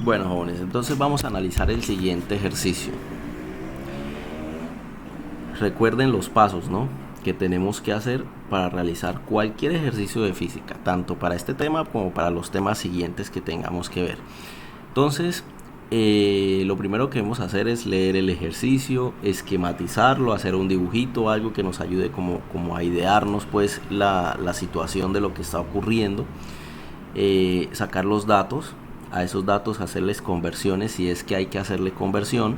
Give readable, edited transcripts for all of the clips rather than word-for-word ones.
Bueno, jóvenes, entonces vamos a analizar el siguiente ejercicio. Recuerden los pasos, ¿no?, que tenemos que hacer para realizar cualquier ejercicio de física, tanto para este tema como para los temas siguientes que tengamos que ver. Entonces, lo primero que debemos hacer es leer el ejercicio, esquematizarlo, hacer un dibujito, algo que nos ayude como a idearnos pues la situación de lo que está ocurriendo, sacar los datos, a esos datos hacerles conversiones si es que hay que hacerle conversión,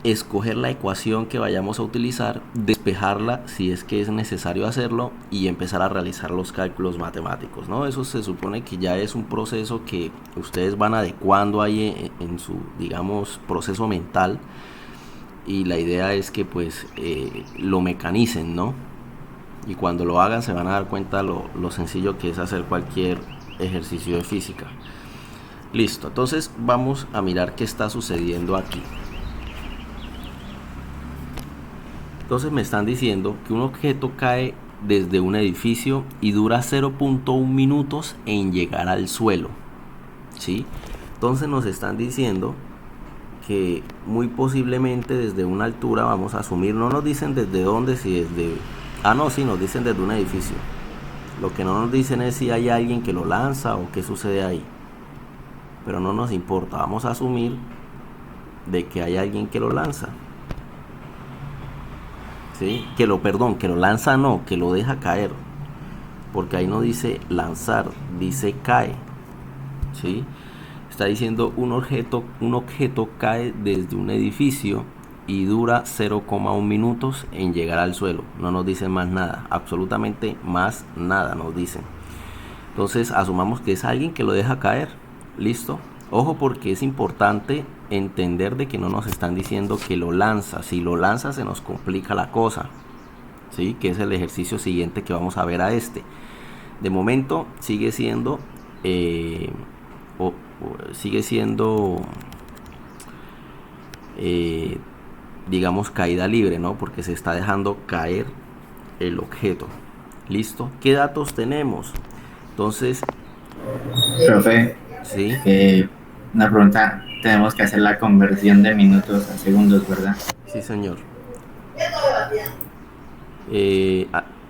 escoger la ecuación que vayamos a utilizar, despejarla si es que es necesario hacerlo y empezar a realizar los cálculos matemáticos, ¿no? Eso se supone que ya es un proceso que ustedes van adecuando ahí en su, digamos, proceso mental, y la idea es que pues lo mecanicen, ¿no? Y cuando lo hagan se van a dar cuenta lo sencillo que es hacer cualquier ejercicio de física. Listo, entonces vamos a mirar qué está sucediendo aquí. Entonces me están diciendo que un objeto cae desde un edificio y dura 0.1 minutos en llegar al suelo, ¿sí? Entonces nos están diciendo que muy posiblemente desde una altura, vamos a asumir, no nos dicen desde dónde, si desde... no, sí, nos dicen desde un edificio. Lo que no nos dicen es si hay alguien que lo lanza o qué sucede ahí. Pero no nos importa, vamos a asumir de que hay alguien que lo lanza. ¿Sí? Que lo lanza, no, que lo deja caer, porque ahí no dice lanzar, dice cae, ¿sí? Está diciendo un objeto cae desde un edificio y dura 0,1 minutos en llegar al suelo. No nos dicen más nada, absolutamente más nada nos dicen. Entonces asumamos que es alguien que lo deja caer. Listo. Ojo, porque es importante entender de que no nos están diciendo que lo lanza. Si lo lanza se nos complica la cosa, ¿sí? Que es el ejercicio siguiente que vamos a ver a este. De momento sigue siendo digamos, caída libre, ¿no? Porque se está dejando caer el objeto. Listo. ¿Qué datos tenemos? Entonces, Profe, sí, una pregunta, tenemos que hacer la conversión de minutos a segundos, ¿verdad? sí, señor.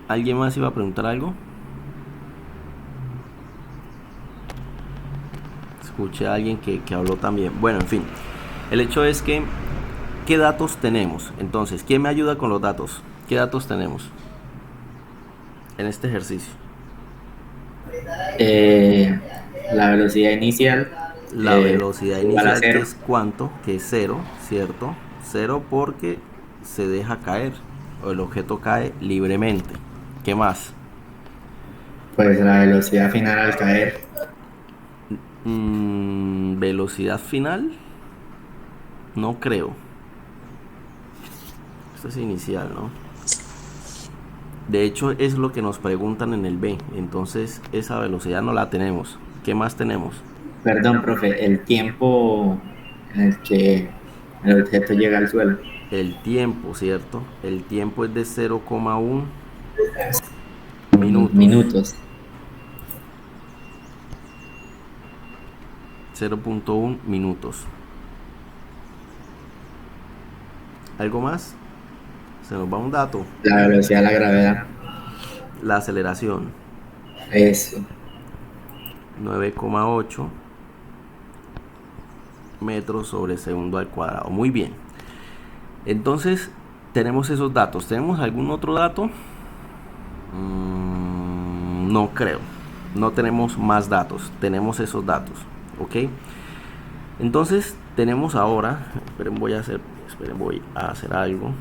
¿Alguien más iba a preguntar algo? Escuché a alguien que habló también. Bueno, en fin. El hecho es que, ¿qué datos tenemos? Entonces, ¿quién me ayuda con los datos? ¿Qué datos tenemos en este ejercicio? Eh, la velocidad inicial La velocidad igual a inicial, que cero, es cuánto, que es cero, ¿cierto? Cero porque se deja caer, o el objeto cae libremente. ¿Qué más? pues la velocidad final al caer, Velocidad final, no creo. Esto es inicial, ¿no? De hecho es lo que nos preguntan en el B. Entonces esa velocidad no la tenemos. ¿Qué más tenemos? perdón, profe, el tiempo en el que el objeto llega al suelo, El tiempo, ¿cierto? El tiempo es de 0,1 minutos. minutos. 0.1 minutos. ¿Algo más? Se nos va un dato. La velocidad de la gravedad, La aceleración, eso. 9,8 metros sobre segundo al cuadrado. Muy bien. Entonces, tenemos esos datos. ¿Tenemos algún otro dato? No creo. No tenemos más datos. Tenemos esos datos. ¿Ok? Entonces, tenemos ahora... voy a hacer algo.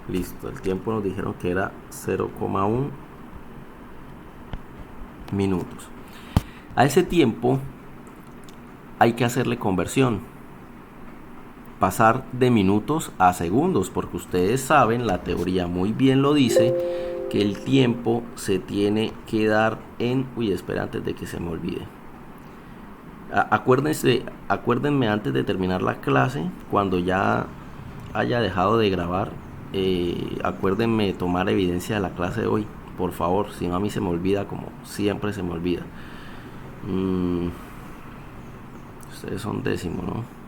Listo, el tiempo nos dijeron que era 0,1 minutos. A ese tiempo hay que hacerle conversión, pasar de minutos a segundos, porque ustedes saben, la teoría muy bien lo dice, que el tiempo se tiene que dar en... Uy, espera antes de que se me olvide. Acuérdenme antes de terminar la clase, cuando ya haya dejado de grabar, acuérdenme tomar evidencia de la clase de hoy, por favor, si no a mí se me olvida, como siempre se me olvida. Ustedes son décimo, ¿no?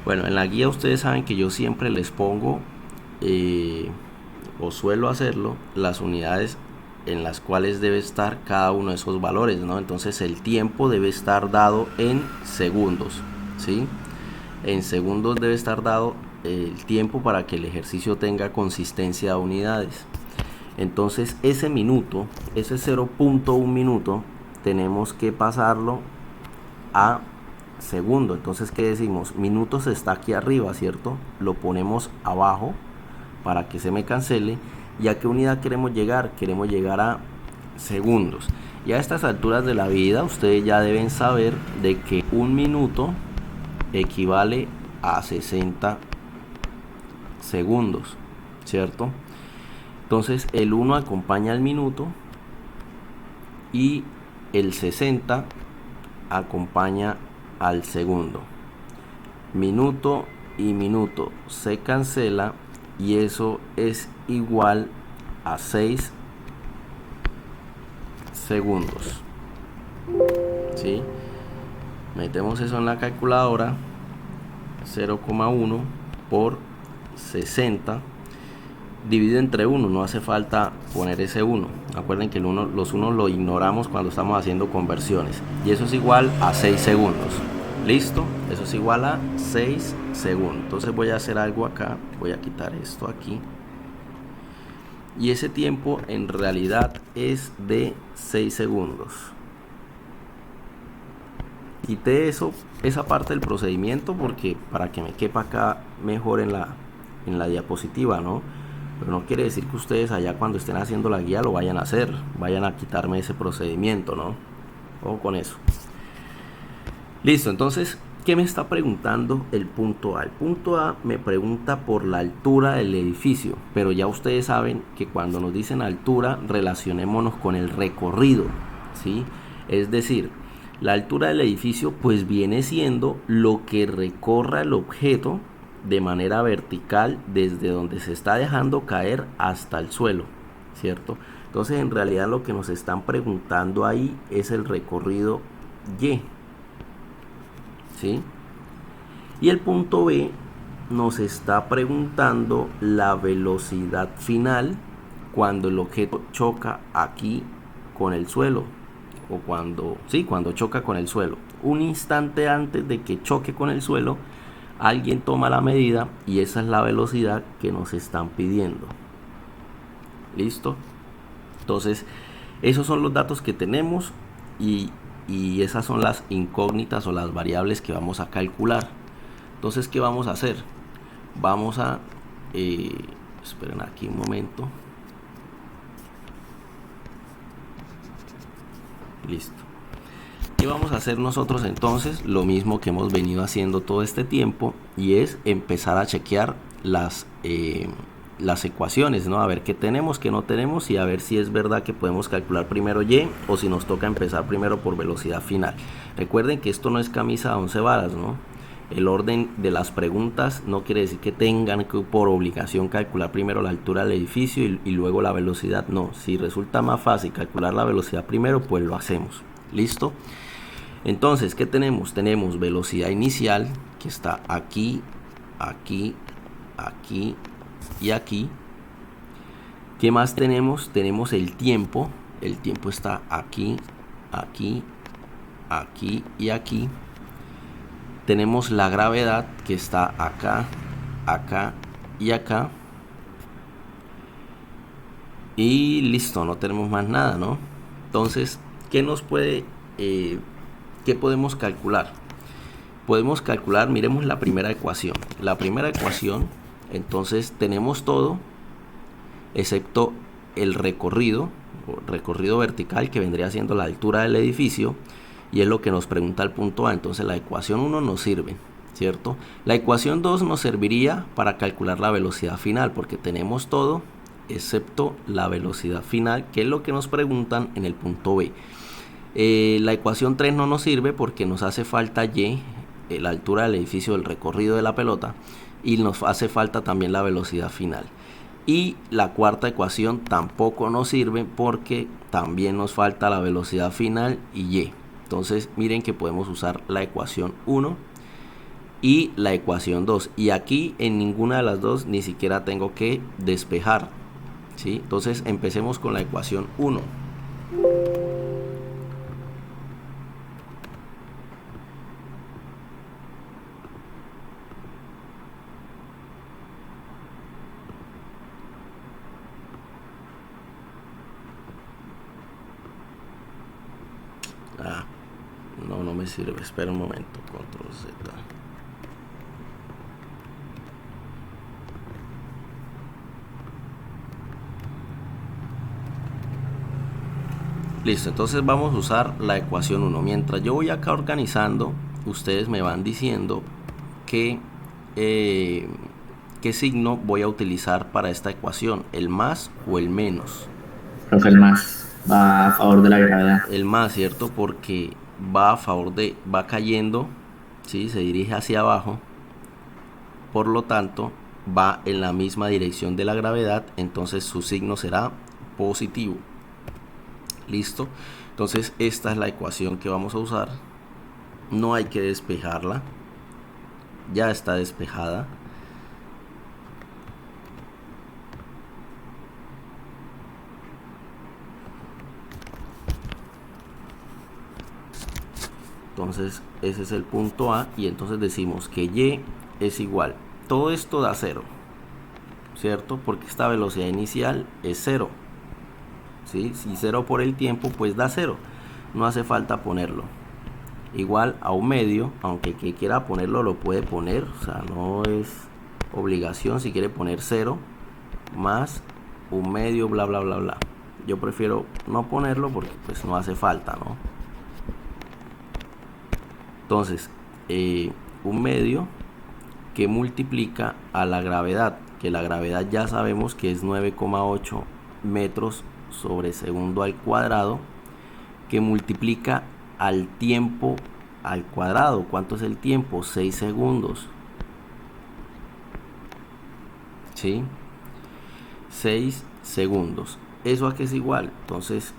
Bueno, en la guía ustedes saben que yo siempre les pongo, o suelo hacerlo, las unidades en las cuales debe estar cada uno de esos valores, ¿no? Entonces el tiempo debe estar dado en segundos, ¿sí? En segundos debe estar dado el tiempo para que el ejercicio tenga consistencia de unidades. Entonces ese minuto, ese 0.1 minuto, tenemos que pasarlo a segundo. Entonces, ¿qué decimos? Minutos está aquí arriba, ¿cierto? Lo ponemos abajo para que se me cancele. ¿Y a qué unidad queremos llegar? Queremos llegar a segundos. Y a estas alturas de la vida, ustedes ya deben saber de que un minuto equivale a 60 segundos, ¿cierto? Entonces, el 1 acompaña al minuto y el 60 acompaña al segundo. Minuto y minuto se cancela y eso es igual a 6 segundos. ¿Sí? Metemos eso en la calculadora. 0,1 por 60 dividido entre 1, no hace falta poner ese 1. Acuerden que los 1 lo ignoramos cuando estamos haciendo conversiones. Y eso es igual a 6 segundos. ¿Listo? Eso es igual a 6 segundos. Entonces voy a hacer algo acá. Voy a quitar esto aquí. Y ese tiempo en realidad es de 6 segundos. Quité esa parte del procedimiento porque para que me quepa acá mejor en la diapositiva, ¿no? Pero no quiere decir que ustedes allá cuando estén haciendo la guía lo vayan a hacer, vayan a quitarme ese procedimiento, ¿no? Ojo con eso. Listo, entonces, ¿qué me está preguntando el punto A? El punto A me pregunta por la altura del edificio, pero ya ustedes saben que cuando nos dicen altura, relacionémonos con el recorrido, ¿sí? Es decir, la altura del edificio pues viene siendo lo que recorra el objeto de manera vertical desde donde se está dejando caer hasta el suelo, ¿cierto? Entonces en realidad lo que nos están preguntando ahí es el recorrido Y, ¿sí? Y el punto B nos está preguntando la velocidad final cuando el objeto choca aquí con el suelo, o cuando choca con el suelo. Un instante antes de que choque con el suelo, alguien toma la medida y esa es la velocidad que nos están pidiendo. ¿Listo? Entonces, esos son los datos que tenemos y esas son las incógnitas o las variables que vamos a calcular. Entonces, ¿qué vamos a hacer? Vamos a... esperen aquí un momento. Listo. ¿Qué vamos a hacer nosotros entonces? Lo mismo que hemos venido haciendo todo este tiempo, y es empezar a chequear las ecuaciones, ¿no? A ver qué tenemos, qué no tenemos, y a ver si es verdad que podemos calcular primero Y o si nos toca empezar primero por velocidad final. Recuerden que esto no es camisa de 11 varas, ¿no? El orden de las preguntas no quiere decir que tengan que por obligación calcular primero la altura del edificio y luego la velocidad. No, si resulta más fácil calcular la velocidad primero, pues lo hacemos. ¿Listo? Entonces, ¿qué tenemos? Tenemos velocidad inicial, que está aquí, aquí, aquí y aquí. ¿Qué más tenemos? Tenemos el tiempo. El tiempo está aquí, aquí, aquí y aquí. Tenemos la gravedad, que está acá, acá y acá. Y listo, no tenemos más nada, ¿no? Entonces, ¿qué podemos calcular? Podemos calcular, miremos la primera ecuación. La primera ecuación, entonces tenemos todo, excepto el recorrido vertical, que vendría siendo la altura del edificio. y es lo que nos pregunta el punto A. Entonces la ecuación 1 nos sirve, ¿cierto? La ecuación 2 nos serviría para calcular la velocidad final, porque tenemos todo excepto la velocidad final, que es lo que nos preguntan en el punto B. La ecuación 3 no nos sirve porque nos hace falta Y, la altura del edificio, del recorrido de la pelota, y nos hace falta también la velocidad final. Y la cuarta ecuación tampoco nos sirve porque también nos falta la velocidad final y Y. Entonces miren que podemos usar la ecuación 1 y la ecuación 2, y aquí en ninguna de las dos ni siquiera tengo que despejar, ¿sí? Entonces empecemos con la ecuación 1. No me sirve, espera un momento, control Z. Listo, entonces vamos a usar la ecuación 1. Mientras yo voy acá organizando, ustedes me van diciendo qué signo voy a utilizar para esta ecuación, el más o el menos. Creo que el más va a favor de la gravedad. El más, ¿cierto? Porque va a favor de, va cayendo, ¿sí? Se dirige hacia abajo, por lo tanto va en la misma dirección de la gravedad, entonces su signo será positivo. Listo, entonces esta es la ecuación que vamos a usar. No hay que despejarla, ya está despejada. Entonces ese es el punto A, y entonces decimos que Y es igual, todo esto da 0, ¿cierto? Porque esta velocidad inicial es 0, ¿sí? Si 0 por el tiempo, pues da 0, no hace falta ponerlo. Igual a un medio, aunque que quiera ponerlo lo puede poner, o sea, no es obligación. Si quiere poner 0 más un medio, bla bla bla bla, yo prefiero no ponerlo porque pues no hace falta, ¿no? Entonces un medio que multiplica a la gravedad, que la gravedad ya sabemos que es 9,8 metros sobre segundo al cuadrado, que multiplica al tiempo al cuadrado. ¿Cuánto es el tiempo? 6 segundos, ¿sí? 6 segundos. ¿Eso a qué es igual? Entonces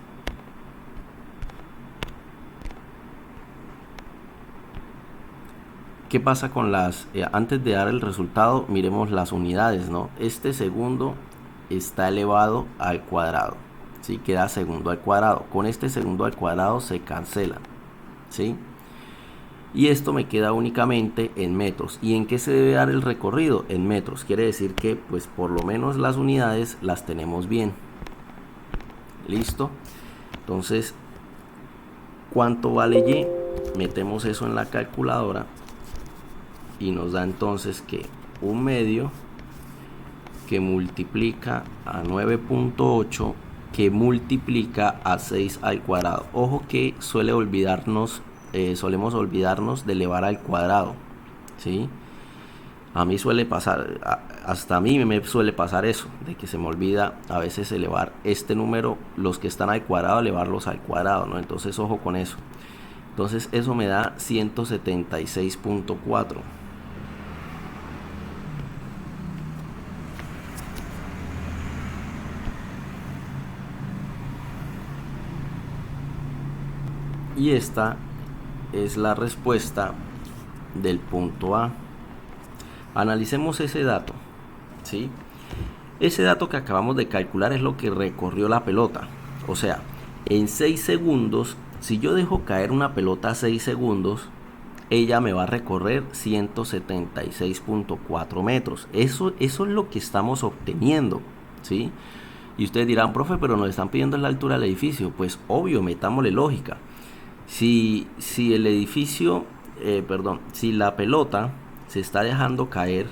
¿qué pasa con las, antes de dar el resultado, miremos las unidades, ¿no? Este segundo está elevado al cuadrado, ¿sí? Queda segundo al cuadrado. Con este segundo al cuadrado se cancelan, ¿sí? Y esto me queda únicamente en metros. ¿Y en qué se debe dar el recorrido? En metros. Quiere decir que, pues, por lo menos las unidades las tenemos bien. ¿Listo? Entonces, ¿cuánto vale Y? Metemos eso en la calculadora y nos da entonces que un medio que multiplica a 9,8 que multiplica a 6 al cuadrado. Ojo que solemos olvidarnos de elevar al cuadrado, ¿sí? A mí suele pasar, hasta a mí me suele pasar eso, de que se me olvida a veces elevar este número, los que están al cuadrado, elevarlos al cuadrado, ¿no? Entonces ojo con eso. Entonces eso me da 176,4. Y esta es la respuesta del punto A. Analicemos ese dato, ¿sí? Ese dato que acabamos de calcular es lo que recorrió la pelota. O sea, en 6 segundos, si yo dejo caer una pelota a 6 segundos, ella me va a recorrer 176,4 metros. Eso es lo que estamos obteniendo, ¿sí? Y ustedes dirán, profe, pero nos están pidiendo la altura del edificio. Pues obvio, metámosle lógica. Si el edificio, si la pelota se está dejando caer,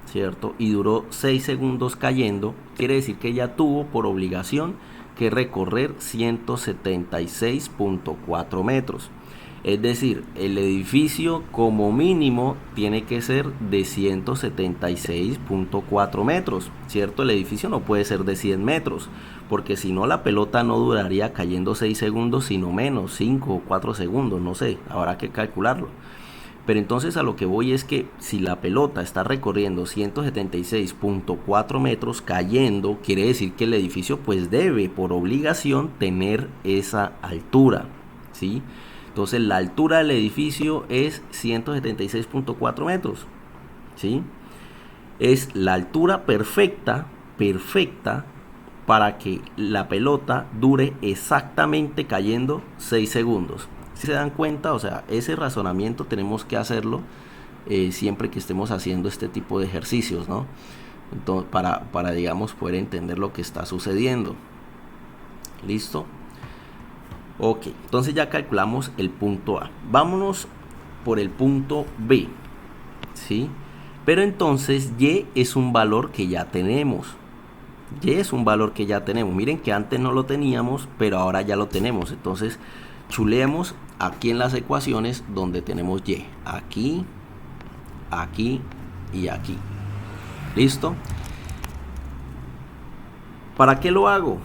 ¿cierto? Y duró 6 segundos cayendo, quiere decir que ella tuvo por obligación que recorrer 176,4 metros. Es decir, el edificio como mínimo tiene que ser de 176.4 metros, ¿cierto? El edificio no puede ser de 100 metros, porque si no la pelota no duraría cayendo 6 segundos, sino menos, 5 o 4 segundos, no sé, habrá que calcularlo. Pero entonces a lo que voy es que si la pelota está recorriendo 176.4 metros cayendo, quiere decir que el edificio pues debe por obligación tener esa altura, ¿sí? Entonces la altura del edificio es 176.4 metros, ¿sí? Es la altura perfecta para que la pelota dure exactamente cayendo 6 segundos. Si se dan cuenta, o sea, ese razonamiento tenemos que hacerlo siempre que estemos haciendo este tipo de ejercicios, ¿no? Entonces, para digamos, poder entender lo que está sucediendo. ¿Listo? Ok, entonces ya calculamos el punto A. Vámonos por el punto B, ¿sí? Pero entonces Y es un valor que ya tenemos. Y es un valor que ya tenemos. Miren que antes no lo teníamos, pero ahora ya lo tenemos. Entonces, chuleemos aquí en las ecuaciones donde tenemos Y. Aquí, aquí y aquí. ¿Listo? ¿Para qué lo hago?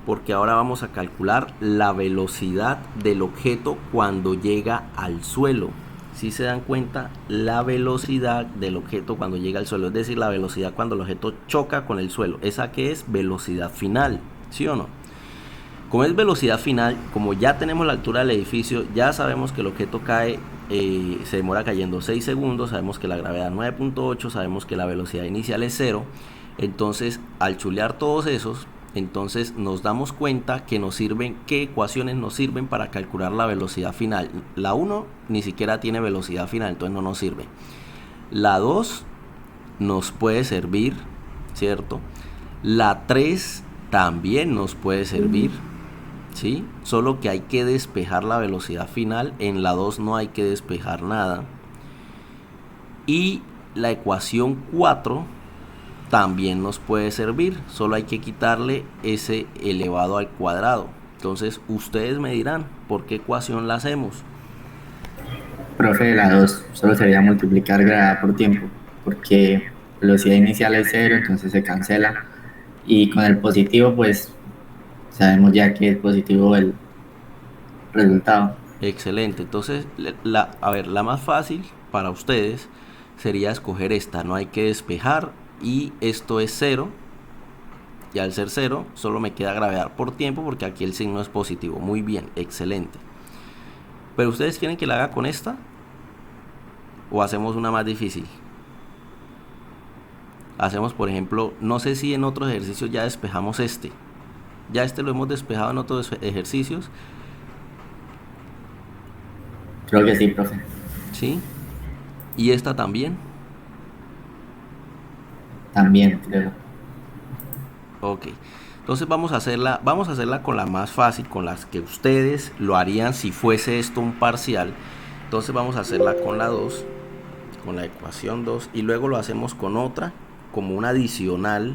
Porque ahora vamos a calcular la velocidad del objeto cuando llega al suelo. Si se dan cuenta, la velocidad del objeto cuando llega al suelo, es decir, la velocidad cuando el objeto choca con el suelo. ¿Esa qué es? Velocidad final, ¿sí o no? Como es velocidad final, como ya tenemos la altura del edificio, ya sabemos que el objeto cae, se demora cayendo 6 segundos, sabemos que la gravedad 9.8, sabemos que la velocidad inicial es 0. Entonces, al chulear todos esos, entonces nos damos cuenta que nos sirven, qué ecuaciones nos sirven para calcular la velocidad final. La 1 ni siquiera tiene velocidad final, entonces no nos sirve. La 2 nos puede servir, ¿cierto? La 3 también nos puede servir, ¿sí? Solo que hay que despejar la velocidad final. En la 2 no hay que despejar nada. Y la ecuación 4 también nos puede servir, solo hay que quitarle ese elevado al cuadrado. Entonces ustedes me dirán, ¿por qué ecuación la hacemos? Profe, la 2 solo sería multiplicar gravedad por tiempo, porque velocidad inicial es 0, entonces se cancela. Y con el positivo, pues sabemos ya que es positivo el resultado. Excelente, entonces a ver, la más fácil para ustedes sería escoger esta, no hay que despejar y esto es 0. Y al ser 0 solo me queda gravedad por tiempo porque aquí el signo es positivo. Muy bien, excelente. Pero ustedes quieren que la haga con esta o hacemos una más difícil. Hacemos, por ejemplo, no sé si en otros ejercicios ya despejamos este. Ya este lo hemos despejado en otros ejercicios. Creo que sí, profe. ¿Sí? Y esta también. También, creo. Ok. Entonces vamos a hacerla con la más fácil, con las que ustedes lo harían si fuese esto un parcial. Entonces vamos a hacerla con la 2, con la ecuación 2, y luego lo hacemos con otra, como una adicional.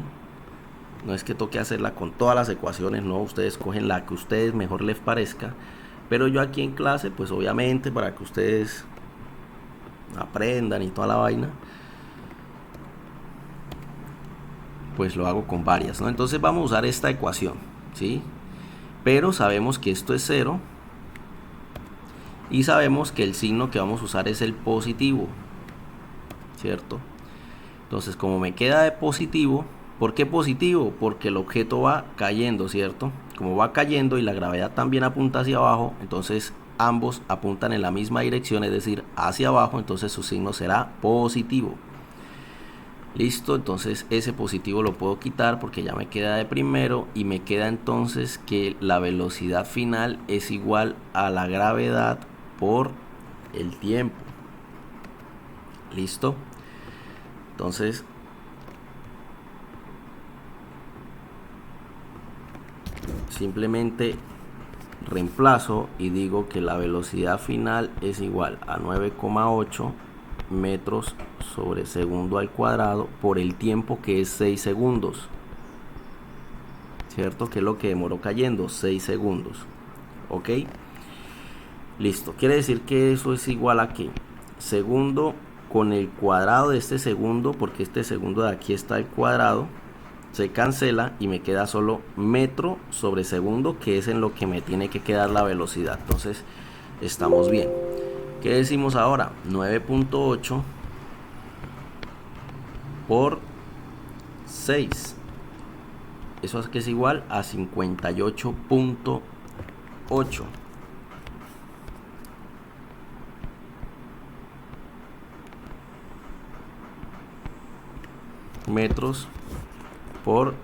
No es que toque hacerla con todas las ecuaciones, no, ustedes cogen la que a ustedes mejor les parezca. Pero yo aquí en clase, pues obviamente para que ustedes aprendan y toda la vaina, pues lo hago con varias, ¿no? Entonces vamos a usar esta ecuación, ¿sí? Pero sabemos que esto es 0 y sabemos que el signo que vamos a usar es el positivo, ¿cierto? Entonces, como me queda de positivo, ¿por qué positivo? Porque el objeto va cayendo, ¿cierto? Como va cayendo y la gravedad también apunta hacia abajo, entonces ambos apuntan en la misma dirección, es decir, hacia abajo, entonces su signo será positivo. Listo, entonces ese positivo lo puedo quitar porque ya me queda de primero y me queda entonces que la velocidad final es igual a la gravedad por el tiempo. Listo. Entonces simplemente reemplazo y digo que la velocidad final es igual a 9,8 metros sobre segundo al cuadrado por el tiempo que es 6 segundos, ¿cierto? Que es lo que demoró cayendo, 6 segundos. ¿Ok? Listo, quiere decir que eso es igual a que segundo con el cuadrado de este segundo, porque este segundo de aquí está el cuadrado, se cancela y me queda solo metro sobre segundo, que es en lo que me tiene que quedar la velocidad. Entonces estamos bien. ¿Qué decimos ahora? 9.8 por 6. Eso es que es igual a 58.8 metros por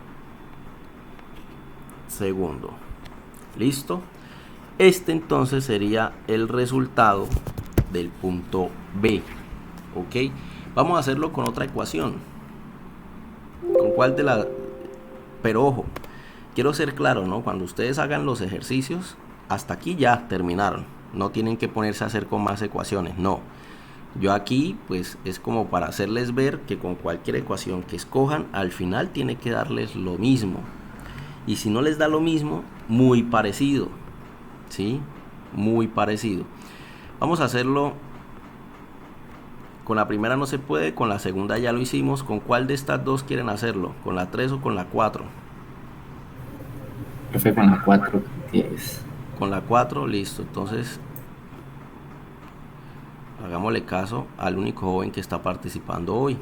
segundo. Listo. Este entonces sería el resultado del punto B. Ok, vamos a hacerlo con otra ecuación. ¿Con cuál de la? Pero ojo, quiero ser claro, ¿no? Cuando ustedes hagan los ejercicios, hasta aquí ya terminaron. No tienen que ponerse a hacer con más ecuaciones, no. Yo aquí pues es como para hacerles ver que con cualquier ecuación que escojan, al final tiene que darles lo mismo. Y si no les da lo mismo, muy parecido. ¿Sí? Muy parecido. Vamos a hacerlo. Con la primera no se puede, con la segunda ya lo hicimos. ¿Con cuál de estas dos quieren hacerlo? ¿Con la 3 o con la 4? Profe, con la 4 que es. Con la 4, listo. Entonces, hagámosle caso al único joven que está participando hoy.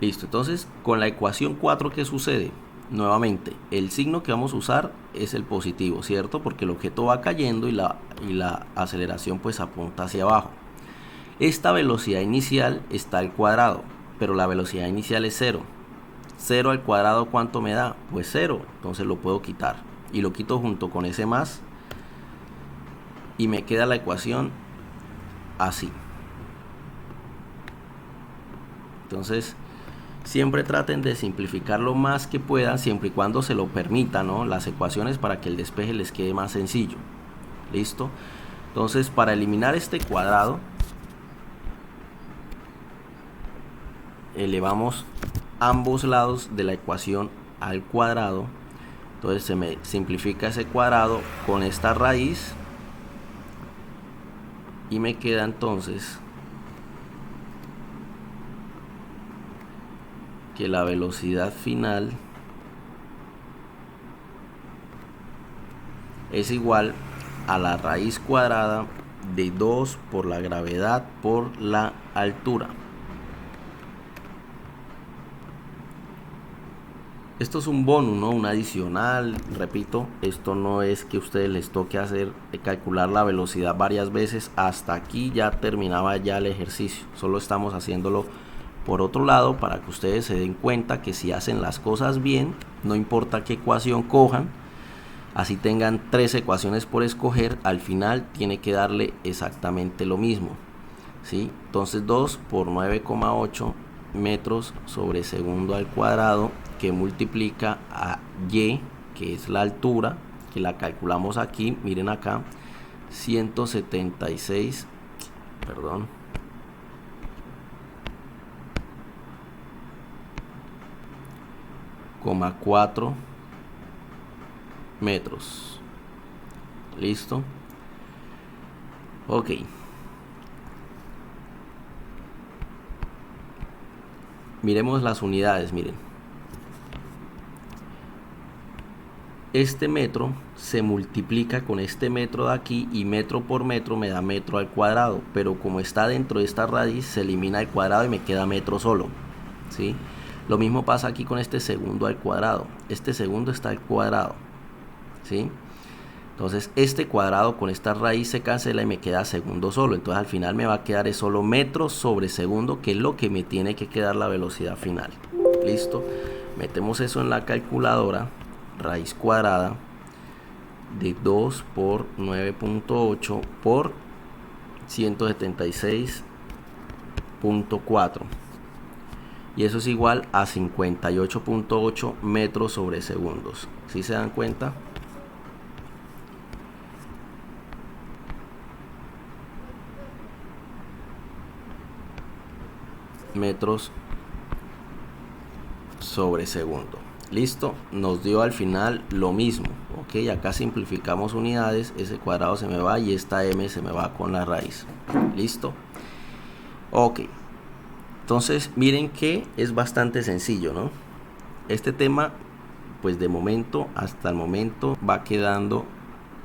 Listo, entonces con la ecuación 4, ¿qué sucede? Nuevamente, el signo que vamos a usar es el positivo, ¿cierto? Porque el objeto va cayendo y la aceleración pues apunta hacia abajo. Esta velocidad inicial está al cuadrado, pero la velocidad inicial es 0. 0 al cuadrado, ¿cuánto me da? Pues 0, entonces lo puedo quitar. Y lo quito junto con ese más y me queda la ecuación así. Entonces, siempre traten de simplificar lo más que puedan, siempre y cuando se lo permita, ¿no? Las ecuaciones, para que el despeje les quede más sencillo. ¿Listo? Entonces, para eliminar este cuadrado, elevamos ambos lados de la ecuación al cuadrado. Entonces se me simplifica ese cuadrado con esta raíz y me queda entonces que la velocidad final es igual a la raíz cuadrada de 2 por la gravedad por la altura. Esto es un bonus, ¿no? Un adicional. Repito, esto no es que a ustedes les toque calcular la velocidad varias veces. Hasta aquí ya terminaba ya el ejercicio. Solo estamos haciéndolo por otro lado para que ustedes se den cuenta que si hacen las cosas bien, no importa qué ecuación cojan, así tengan 3 ecuaciones por escoger, al final tiene que darle exactamente lo mismo. ¿Sí? Entonces 2 por 9,8 metros sobre segundo al cuadrado, que multiplica a y, que es la altura, que la calculamos aquí, miren acá, 176, perdón, ,4 metros. Listo. Ok. Miremos las unidades, miren. Este metro se multiplica con este metro de aquí y metro por metro me da metro al cuadrado, pero como está dentro de esta raíz se elimina el cuadrado y me queda metro solo, ¿sí? Lo mismo pasa aquí con este segundo al cuadrado. Este segundo está al cuadrado, ¿sí? Entonces este cuadrado con esta raíz se cancela y me queda segundo solo. Entonces al final me va a quedar solo metros sobre segundo, que es lo que me tiene que quedar la velocidad final. Listo. Metemos eso en la calculadora. Raíz cuadrada de 2 por 9.8 por 176.4. Y eso es igual a 58.8 metros sobre segundos. ¿Sí se dan cuenta? Metros sobre segundo. Listo, nos dio al final lo mismo. Ok, acá simplificamos unidades, ese cuadrado se me va y esta m se me va con la raíz. Listo. Ok, entonces miren que es bastante sencillo, ¿no? Este tema, pues de momento, hasta el momento, va quedando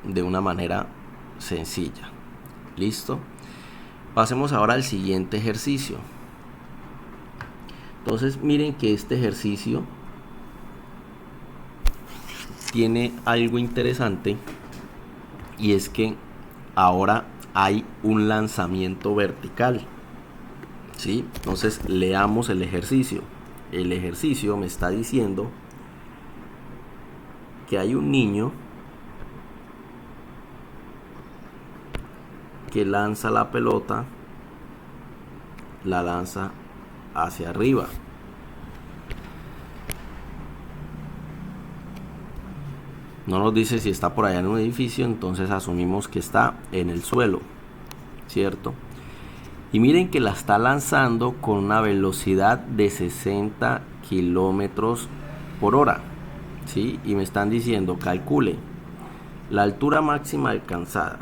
de una manera sencilla. Listo. Pasemos ahora al siguiente ejercicio. Entonces miren que este ejercicio tiene algo interesante, y es que ahora hay un lanzamiento vertical. ¿Sí? Entonces leamos el ejercicio. El ejercicio me está diciendo que hay un niño que lanza la pelota, la lanza hacia arriba. No nos dice si está por allá en un edificio, entonces asumimos que está en el suelo, ¿cierto? Y miren que la está lanzando con una velocidad de 60 kilómetros por hora, ¿sí? Y me están diciendo, calcule la altura máxima alcanzada,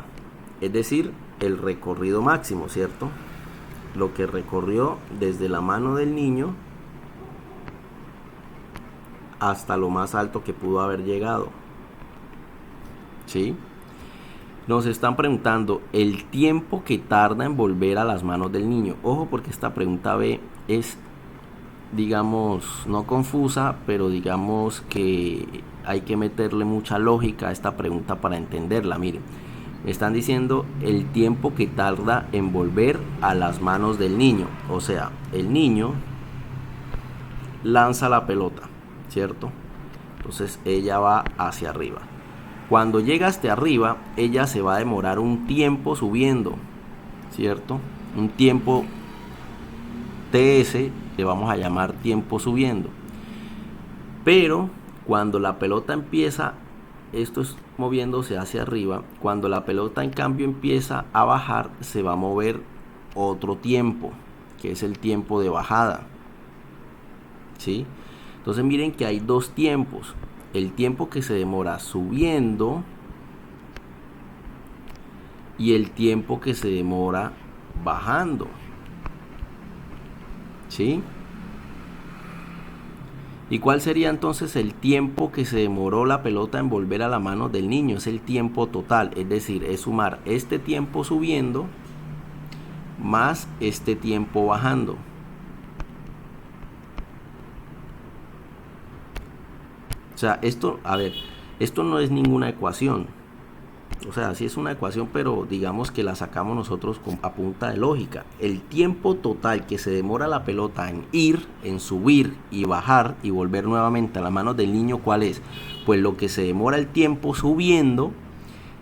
es decir, el recorrido máximo, ¿cierto? Lo que recorrió desde la mano del niño hasta lo más alto que pudo haber llegado, ¿sí? Nos están preguntando el tiempo que tarda en volver a las manos del niño. Ojo, porque esta pregunta B es, digamos, no confusa, pero digamos que hay que meterle mucha lógica a esta pregunta para entenderla. Miren, me están diciendo el tiempo que tarda en volver a las manos del niño. O sea, el niño lanza la pelota, ¿cierto? Entonces ella va hacia arriba. Cuando llega hasta arriba, ella se va a demorar un tiempo subiendo, ¿cierto? Un tiempo TS, le vamos a llamar tiempo subiendo. Pero cuando la pelota empieza, esto es moviéndose hacia arriba, cuando la pelota en cambio empieza a bajar, se va a mover otro tiempo, que es el tiempo de bajada, ¿sí? Entonces miren que hay dos tiempos. El tiempo que se demora subiendo y el tiempo que se demora bajando, ¿sí? ¿Y cuál sería entonces el tiempo que se demoró la pelota en volver a la mano del niño? Es el tiempo total, es decir, es sumar este tiempo subiendo más este tiempo bajando. O sea, esto, a ver, esto no es ninguna ecuación. O sea, sí es una ecuación, pero digamos que la sacamos nosotros a punta de lógica. El tiempo total que se demora la pelota en ir, en subir y bajar y volver nuevamente a las manos del niño, ¿cuál es? Pues lo que se demora el tiempo subiendo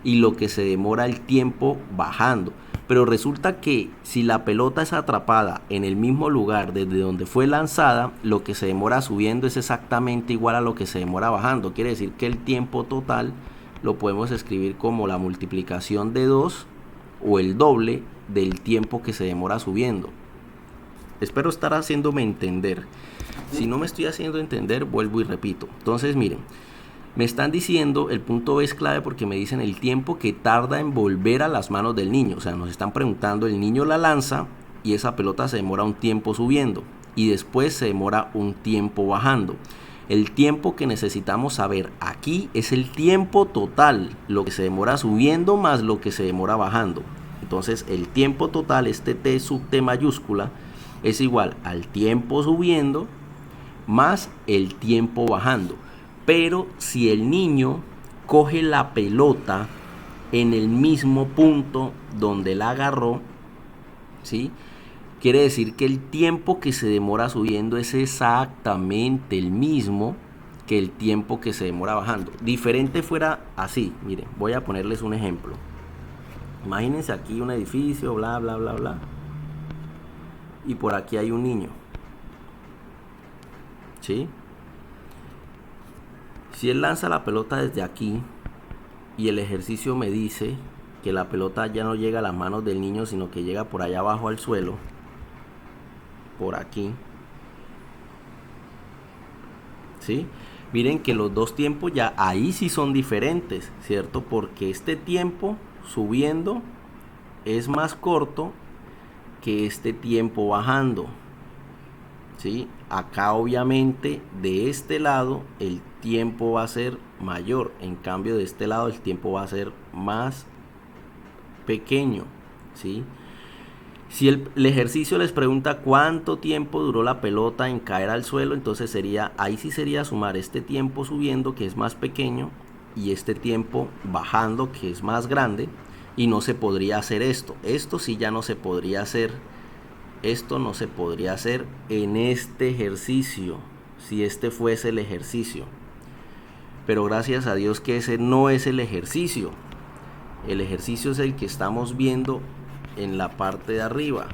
y lo que se demora el tiempo bajando. Pero resulta que si la pelota es atrapada en el mismo lugar desde donde fue lanzada, lo que se demora subiendo es exactamente igual a lo que se demora bajando. Quiere decir que el tiempo total lo podemos escribir como la multiplicación de 2 o el doble del tiempo que se demora subiendo. Espero estar haciéndome entender. Si no me estoy haciendo entender, vuelvo y repito. Entonces miren, me están diciendo, el punto B es clave porque me dicen el tiempo que tarda en volver a las manos del niño. O sea, nos están preguntando, el niño la lanza y esa pelota se demora un tiempo subiendo y después se demora un tiempo bajando. El tiempo que necesitamos saber aquí es el tiempo total, lo que se demora subiendo más lo que se demora bajando. Entonces el tiempo total, este T sub T mayúscula, es igual al tiempo subiendo más el tiempo bajando. Pero si el niño coge la pelota en el mismo punto donde la agarró, ¿sí? Quiere decir que el tiempo que se demora subiendo es exactamente el mismo que el tiempo que se demora bajando. Diferente fuera así, miren, voy a ponerles un ejemplo. Imagínense aquí un edificio, bla, bla, bla, bla. Y por aquí hay un niño, ¿sí? Si él lanza la pelota desde aquí y el ejercicio me dice que la pelota ya no llega a las manos del niño, sino que llega por allá abajo al suelo, por aquí, ¿sí? Miren que los dos tiempos ya ahí sí son diferentes, ¿cierto? Porque este tiempo subiendo es más corto que este tiempo bajando, ¿sí? Acá obviamente de este lado el tiempo va a ser mayor, en cambio de este lado el tiempo va a ser más pequeño, ¿sí? Si el ejercicio les pregunta cuánto tiempo duró la pelota en caer al suelo, entonces sería, ahí sí sería sumar este tiempo subiendo, que es más pequeño, y este tiempo bajando, que es más grande, y no se podría hacer esto. Esto sí ya no se podría hacer. Esto no se podría hacer en este ejercicio, si este fuese el ejercicio. Pero gracias a Dios que ese no es el ejercicio. El ejercicio es el que estamos viendo en la parte de arriba.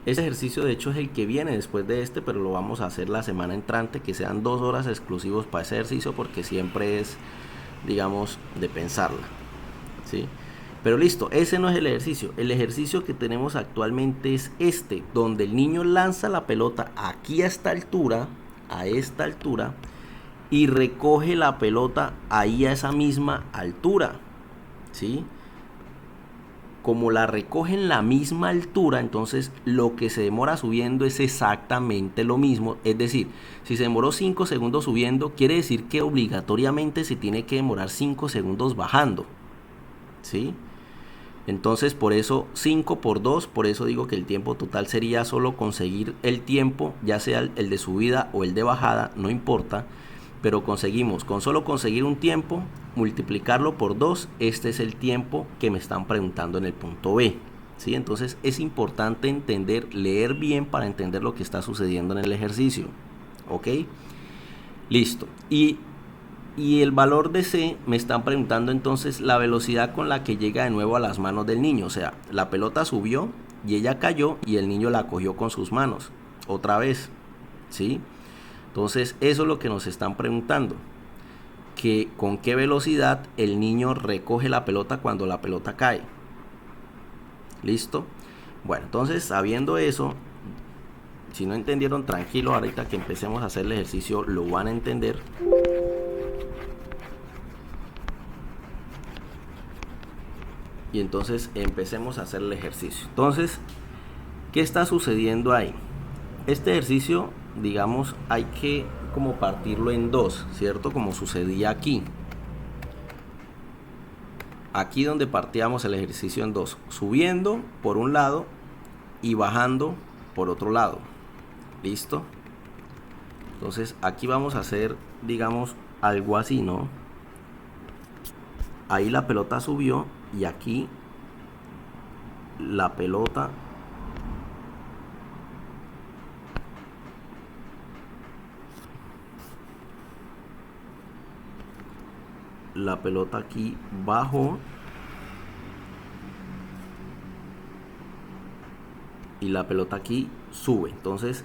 Ese ejercicio de hecho es el que viene después de este, pero lo vamos a hacer la semana entrante, que sean 2 horas exclusivos para ese ejercicio, porque siempre es, digamos, de pensarla, ¿sí? Pero listo, ese no es el ejercicio. El ejercicio que tenemos actualmente es este, donde el niño lanza la pelota aquí a esta altura, y recoge la pelota ahí a esa misma altura, ¿sí? Como la recoge en la misma altura, entonces lo que se demora subiendo es exactamente lo mismo. Es decir, si se demoró 5 segundos subiendo, quiere decir que obligatoriamente se tiene que demorar 5 segundos bajando, ¿sí? Entonces por eso 5 por 2, por eso digo que el tiempo total sería solo conseguir el tiempo, ya sea el de subida o el de bajada, no importa, pero conseguimos, con solo conseguir un tiempo, multiplicarlo por 2, este es el tiempo que me están preguntando en el punto B, ¿sí? Entonces es importante entender, leer bien para entender lo que está sucediendo en el ejercicio, ¿ok? Listo. Y el valor de C me están preguntando entonces la velocidad con la que llega de nuevo a las manos del niño. O sea, la pelota subió y ella cayó y el niño la cogió con sus manos. Otra vez, ¿sí? Entonces eso es lo que nos están preguntando. Que con qué velocidad el niño recoge la pelota cuando la pelota cae. ¿Listo? Bueno, entonces sabiendo eso, si no entendieron, tranquilo, ahorita que empecemos a hacer el ejercicio lo van a entender. Y entonces empecemos a hacer el ejercicio. Entonces, ¿qué está sucediendo ahí? Este ejercicio, digamos, hay que como partirlo en dos, ¿cierto? Como sucedía aquí. Aquí donde partíamos el ejercicio en dos, subiendo por un lado y bajando por otro lado. ¿Listo? Entonces aquí vamos a hacer, digamos, algo así, ¿no? Ahí la pelota subió y aquí la pelota aquí bajó y la pelota aquí sube. Entonces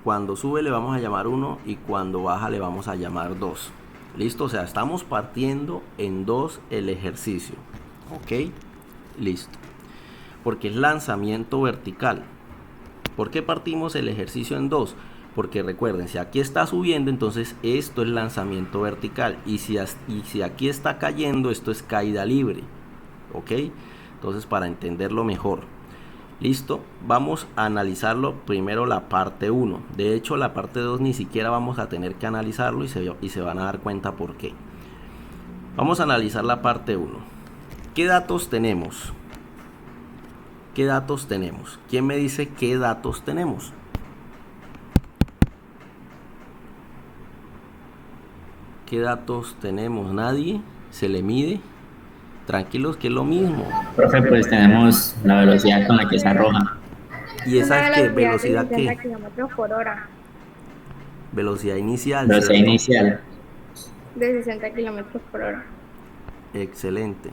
cuando sube le vamos a llamar 1 y cuando baja le vamos a llamar 2. Listo, o sea, estamos partiendo en dos el ejercicio. Ok, listo. Porque es lanzamiento vertical. ¿Por qué partimos el ejercicio en dos? Porque recuerden, si aquí está subiendo, entonces esto es lanzamiento vertical. Y si aquí está cayendo, esto es caída libre. ¿Ok? Entonces, para entenderlo mejor. Listo, vamos a analizarlo primero la parte 1. De hecho, la parte 2 ni siquiera vamos a tener que analizarlo y se van a dar cuenta por qué. Vamos a analizar la parte 1. ¿Qué datos tenemos? ¿Qué datos tenemos? ¿Quién me dice qué datos tenemos? ¿Qué datos tenemos? ¿Nadie? ¿Se le mide? Tranquilos, que es lo mismo. Profe, pues tenemos la velocidad con la que se arroja. ¿Y esa es qué? ¿Velocidad de 60 qué? kilómetros por hora. Velocidad inicial, Velocidad ¿cierto? inicial. De 60 kilómetros por hora. Excelente.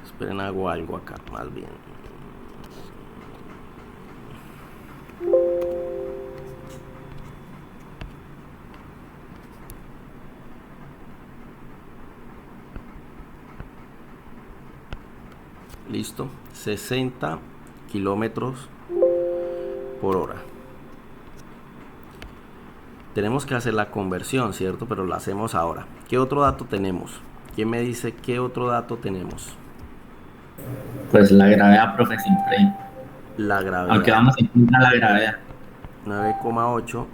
Esperen, hago algo acá, más bien. Listo. 60 kilómetros por hora. Tenemos que hacer la conversión, ¿cierto? Pero la hacemos ahora. ¿Qué otro dato tenemos? ¿Quién me dice qué otro dato tenemos? Pues la gravedad, profe, siempre. La Aunque gravedad. vamos en contra de la gravedad. 9,8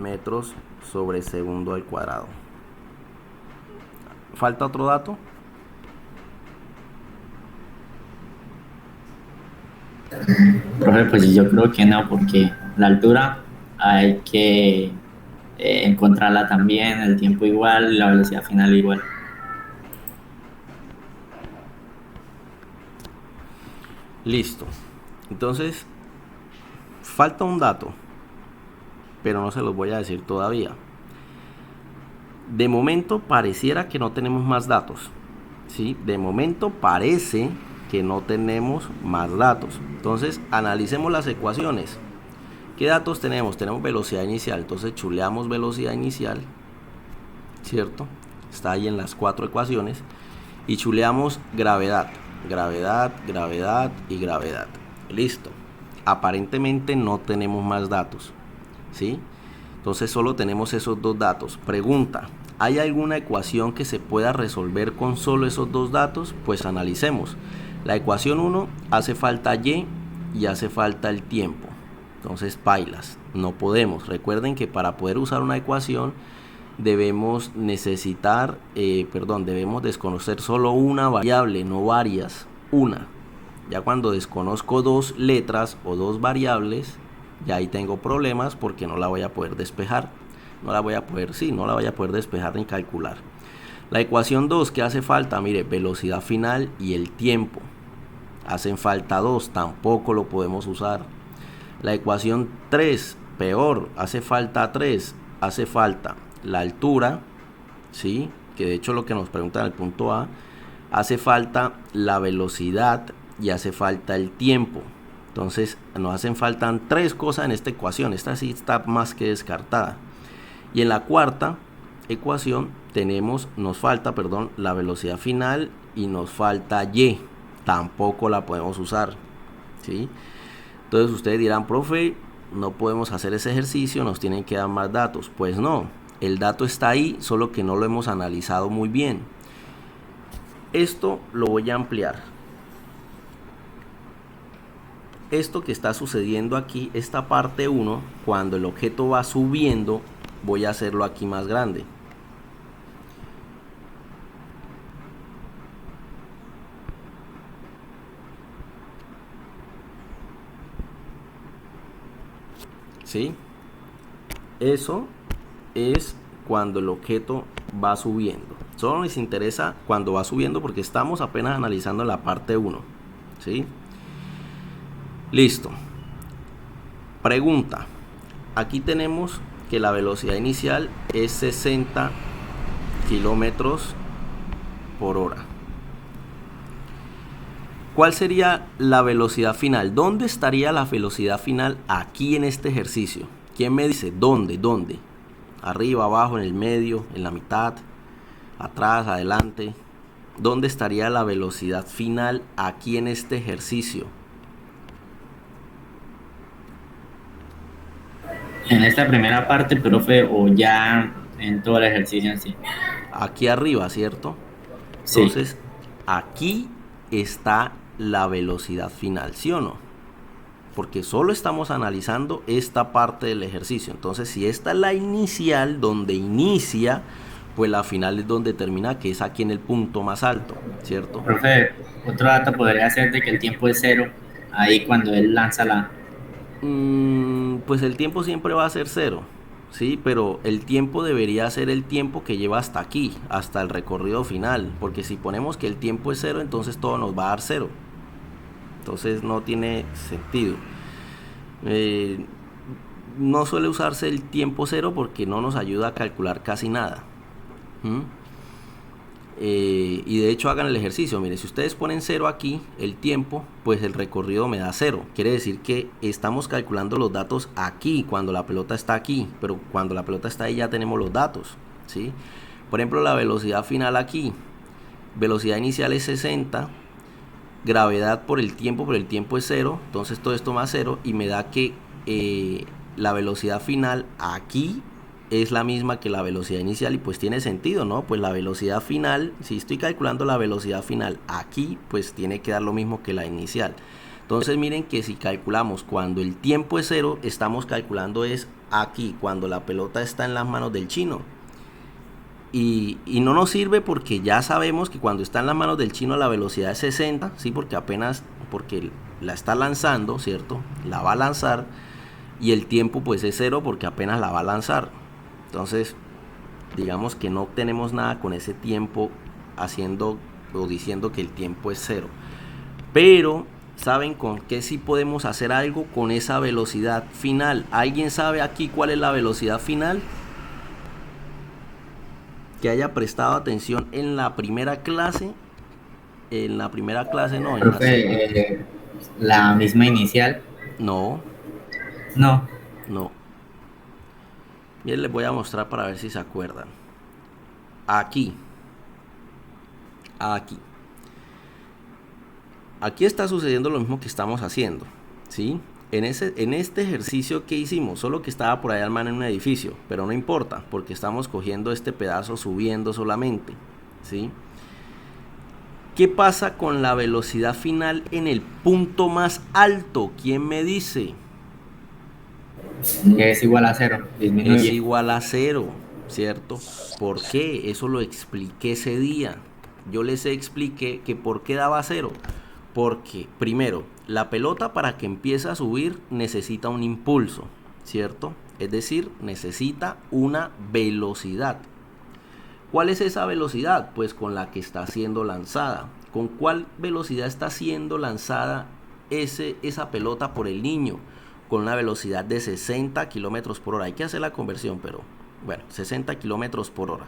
metros sobre segundo al cuadrado. ¿Falta otro dato? Profe, pues yo creo que no, porque la altura hay que encontrarla también, el tiempo igual, la velocidad final igual. Listo. Entonces, falta un dato, pero no se los voy a decir todavía. De momento pareciera que no tenemos más datos, ¿sí? De momento parece que no tenemos más datos. Entonces, analicemos las ecuaciones. ¿Qué datos tenemos? Tenemos velocidad inicial. Entonces, chuleamos velocidad inicial, ¿cierto? Está ahí en las 4 ecuaciones. Y chuleamos gravedad. Gravedad, gravedad y gravedad. Listo. Aparentemente no tenemos más datos, ¿sí? Entonces solo tenemos esos dos datos. Pregunta, ¿hay alguna ecuación que se pueda resolver con solo esos dos datos? Pues analicemos. La ecuación 1 hace falta y hace falta el tiempo. Entonces pailas, no podemos. Recuerden que para poder usar una ecuación debemos debemos desconocer solo una variable, no varias, una. Ya cuando desconozco dos letras o dos variables, ya ahí tengo problemas porque no la voy a poder despejar. No la voy a poder despejar ni calcular. La ecuación 2, ¿qué hace falta? Mire, velocidad final y el tiempo. Hacen falta dos, tampoco lo podemos usar. La ecuación 3, peor, hace falta 3, hace falta la altura, ¿sí? Que de hecho lo que nos preguntan en el punto A, hace falta la velocidad y hace falta el tiempo. Entonces nos hacen faltan tres cosas en esta ecuación. Esta sí está más que descartada. Y en la cuarta ecuación nos falta la velocidad final y nos falta y. Tampoco la podemos usar, ¿sí? Entonces ustedes dirán, profe, no podemos hacer ese ejercicio, nos tienen que dar más datos. Pues no, el dato está ahí, solo que no lo hemos analizado muy bien. Esto lo voy a ampliar. Esto que está sucediendo aquí, esta parte 1, cuando el objeto va subiendo, voy a hacerlo aquí más grande. ¿Sí? Eso es cuando el objeto va subiendo. Solo nos interesa cuando va subiendo porque estamos apenas analizando la parte 1. ¿Sí? Listo. Pregunta. Aquí tenemos que la velocidad inicial es 60 kilómetros por hora. ¿Cuál sería la velocidad final? ¿Dónde estaría la velocidad final aquí en este ejercicio? ¿Quién me dice? ¿Dónde? ¿Dónde? ¿Arriba, abajo, en el medio, en la mitad, atrás, adelante? ¿Dónde estaría la velocidad final aquí en este ejercicio? En esta primera parte, profe, o ya en todo el ejercicio en sí. Aquí arriba, ¿cierto? Sí. Entonces, aquí está la velocidad final, ¿sí o no? Porque solo estamos analizando esta parte del ejercicio. Entonces, si esta es la inicial, donde inicia, pues la final es donde termina, que es aquí en el punto más alto, ¿cierto? Profe, otro dato podría ser de que el tiempo es cero ahí cuando él lanza la... Pues el tiempo siempre va a ser cero, ¿sí? Pero el tiempo debería ser el tiempo que lleva hasta aquí, hasta el recorrido final. Porque si ponemos que el tiempo es cero, entonces todo nos va a dar cero. Entonces no tiene sentido. No suele usarse el tiempo cero porque no nos ayuda a calcular casi nada. Y de hecho hagan el ejercicio. Mire, si ustedes ponen cero aquí, el tiempo, pues el recorrido me da cero. Quiere decir que estamos calculando los datos aquí cuando la pelota está aquí, pero cuando la pelota está ahí ya tenemos los datos, ¿sí? Por ejemplo, la velocidad final aquí, velocidad inicial es 60, gravedad por el tiempo es cero, entonces todo esto más cero y me da que la velocidad final aquí es la misma que la velocidad inicial, y pues tiene sentido, ¿no? Pues la velocidad final, si estoy calculando la velocidad final aquí, pues tiene que dar lo mismo que la inicial. Entonces miren que si calculamos cuando el tiempo es 0, estamos calculando es aquí, cuando la pelota está en las manos del chino. Y no nos sirve porque ya sabemos que cuando está en las manos del chino la velocidad es 60, ¿sí? Porque la está lanzando, ¿cierto? La va a lanzar, y el tiempo pues es 0 porque apenas la va a lanzar. Entonces, digamos que no obtenemos nada con ese tiempo haciendo o diciendo que el tiempo es 0. Pero, ¿saben con qué sí podemos hacer algo? Con esa velocidad final. ¿Alguien sabe aquí cuál es la velocidad final? Que haya prestado atención en la primera clase. En la primera clase no, en la segunda. La misma inicial. No, No. no. Bien, les voy a mostrar para ver si se acuerdan. Aquí. Aquí está sucediendo lo mismo que estamos haciendo, ¿sí? En este ejercicio que hicimos, solo que estaba por allá el man en un edificio, pero no importa, porque estamos cogiendo este pedazo subiendo solamente, ¿sí? ¿Qué pasa con la velocidad final en el punto más alto? ¿Quién me dice? Es igual a 0, disminuye. Es igual a 0, ¿cierto? ¿Por qué? Eso lo expliqué ese día. Yo les expliqué que por qué daba 0. Porque, primero, la pelota para que empiece a subir necesita un impulso, ¿cierto? Es decir, necesita una velocidad. ¿Cuál es esa velocidad? Pues con la que está siendo lanzada. ¿Con cuál velocidad está siendo lanzada esa pelota por el niño? Con una velocidad de 60 kilómetros por hora. Hay que hacer la conversión, pero bueno, 60 kilómetros por hora.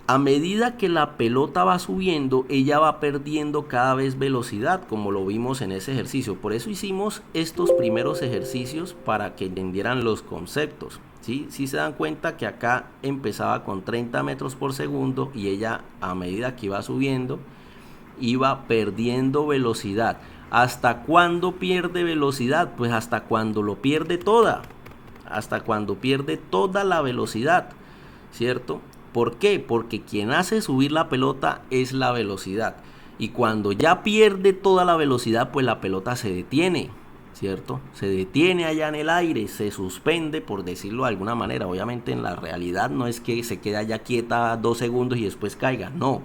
A medida que la pelota va subiendo, ella va perdiendo cada vez velocidad, como lo vimos en ese ejercicio. Por eso hicimos estos primeros ejercicios, para que entendieran los conceptos, ¿sí? Si se dan cuenta que acá empezaba con 30 metros por segundo, y ella, a medida que iba subiendo, iba perdiendo velocidad. ¿Hasta cuándo pierde velocidad? Pues hasta cuando lo pierde toda. Hasta cuando pierde toda la velocidad, ¿cierto? ¿Por qué? Porque quien hace subir la pelota es la velocidad. Y cuando ya pierde toda la velocidad, pues la pelota se detiene, ¿cierto? Se detiene allá en el aire, se suspende, por decirlo de alguna manera. Obviamente en la realidad no es que se quede allá quieta 2 segundos y después caiga, no.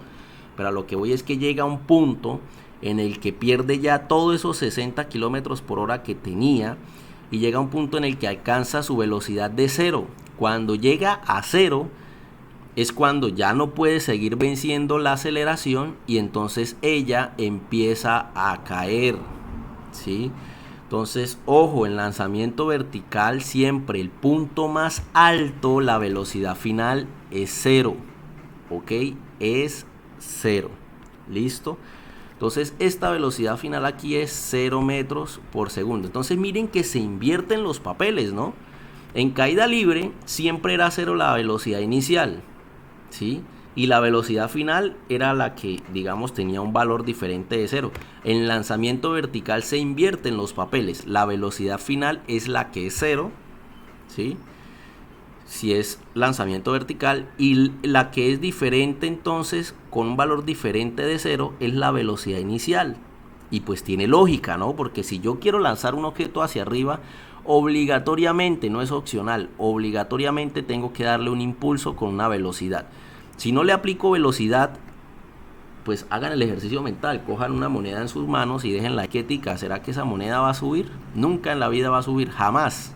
Pero a lo que voy es que llega a un punto en el que pierde ya todos esos 60 kilómetros por hora que tenía, y llega a un punto en el que alcanza su velocidad de 0. Cuando llega a 0 es cuando ya no puede seguir venciendo la aceleración, y entonces ella empieza a caer, ¿sí? Entonces, ojo, en lanzamiento vertical siempre el punto más alto, la velocidad final es 0, ¿ok? Es 0, ¿listo? Entonces esta velocidad final aquí es 0 metros por segundo. Entonces miren que se invierten los papeles, ¿no? En caída libre siempre era 0 la velocidad inicial, ¿sí? Y la velocidad final era la que, digamos, tenía un valor diferente de 0. En lanzamiento vertical se invierten los papeles. La velocidad final es la que es 0, ¿sí? Si es lanzamiento vertical, y la que es diferente, entonces con un valor diferente de 0, es la velocidad inicial. Y pues tiene lógica, ¿no? Porque si yo quiero lanzar un objeto hacia arriba, obligatoriamente, no es opcional, obligatoriamente tengo que darle un impulso con una velocidad. Si no le aplico velocidad, pues hagan el ejercicio mental, cojan una moneda en sus manos y déjenla quietica. ¿Será que esa moneda va a subir? Nunca en la vida va a subir, jamás.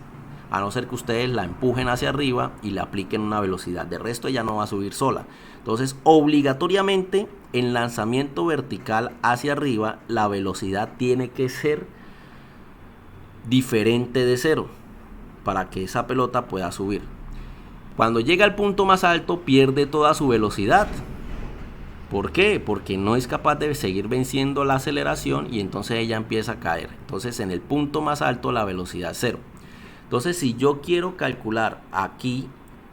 A no ser que ustedes la empujen hacia arriba y le apliquen una velocidad. De resto ella no va a subir sola. Entonces, obligatoriamente, en lanzamiento vertical hacia arriba, la velocidad tiene que ser diferente de 0 para que esa pelota pueda subir. Cuando llega al punto más alto, pierde toda su velocidad. ¿Por qué? Porque no es capaz de seguir venciendo la aceleración, y entonces ella empieza a caer. Entonces, en el punto más alto, la velocidad es 0. Entonces, si yo quiero calcular aquí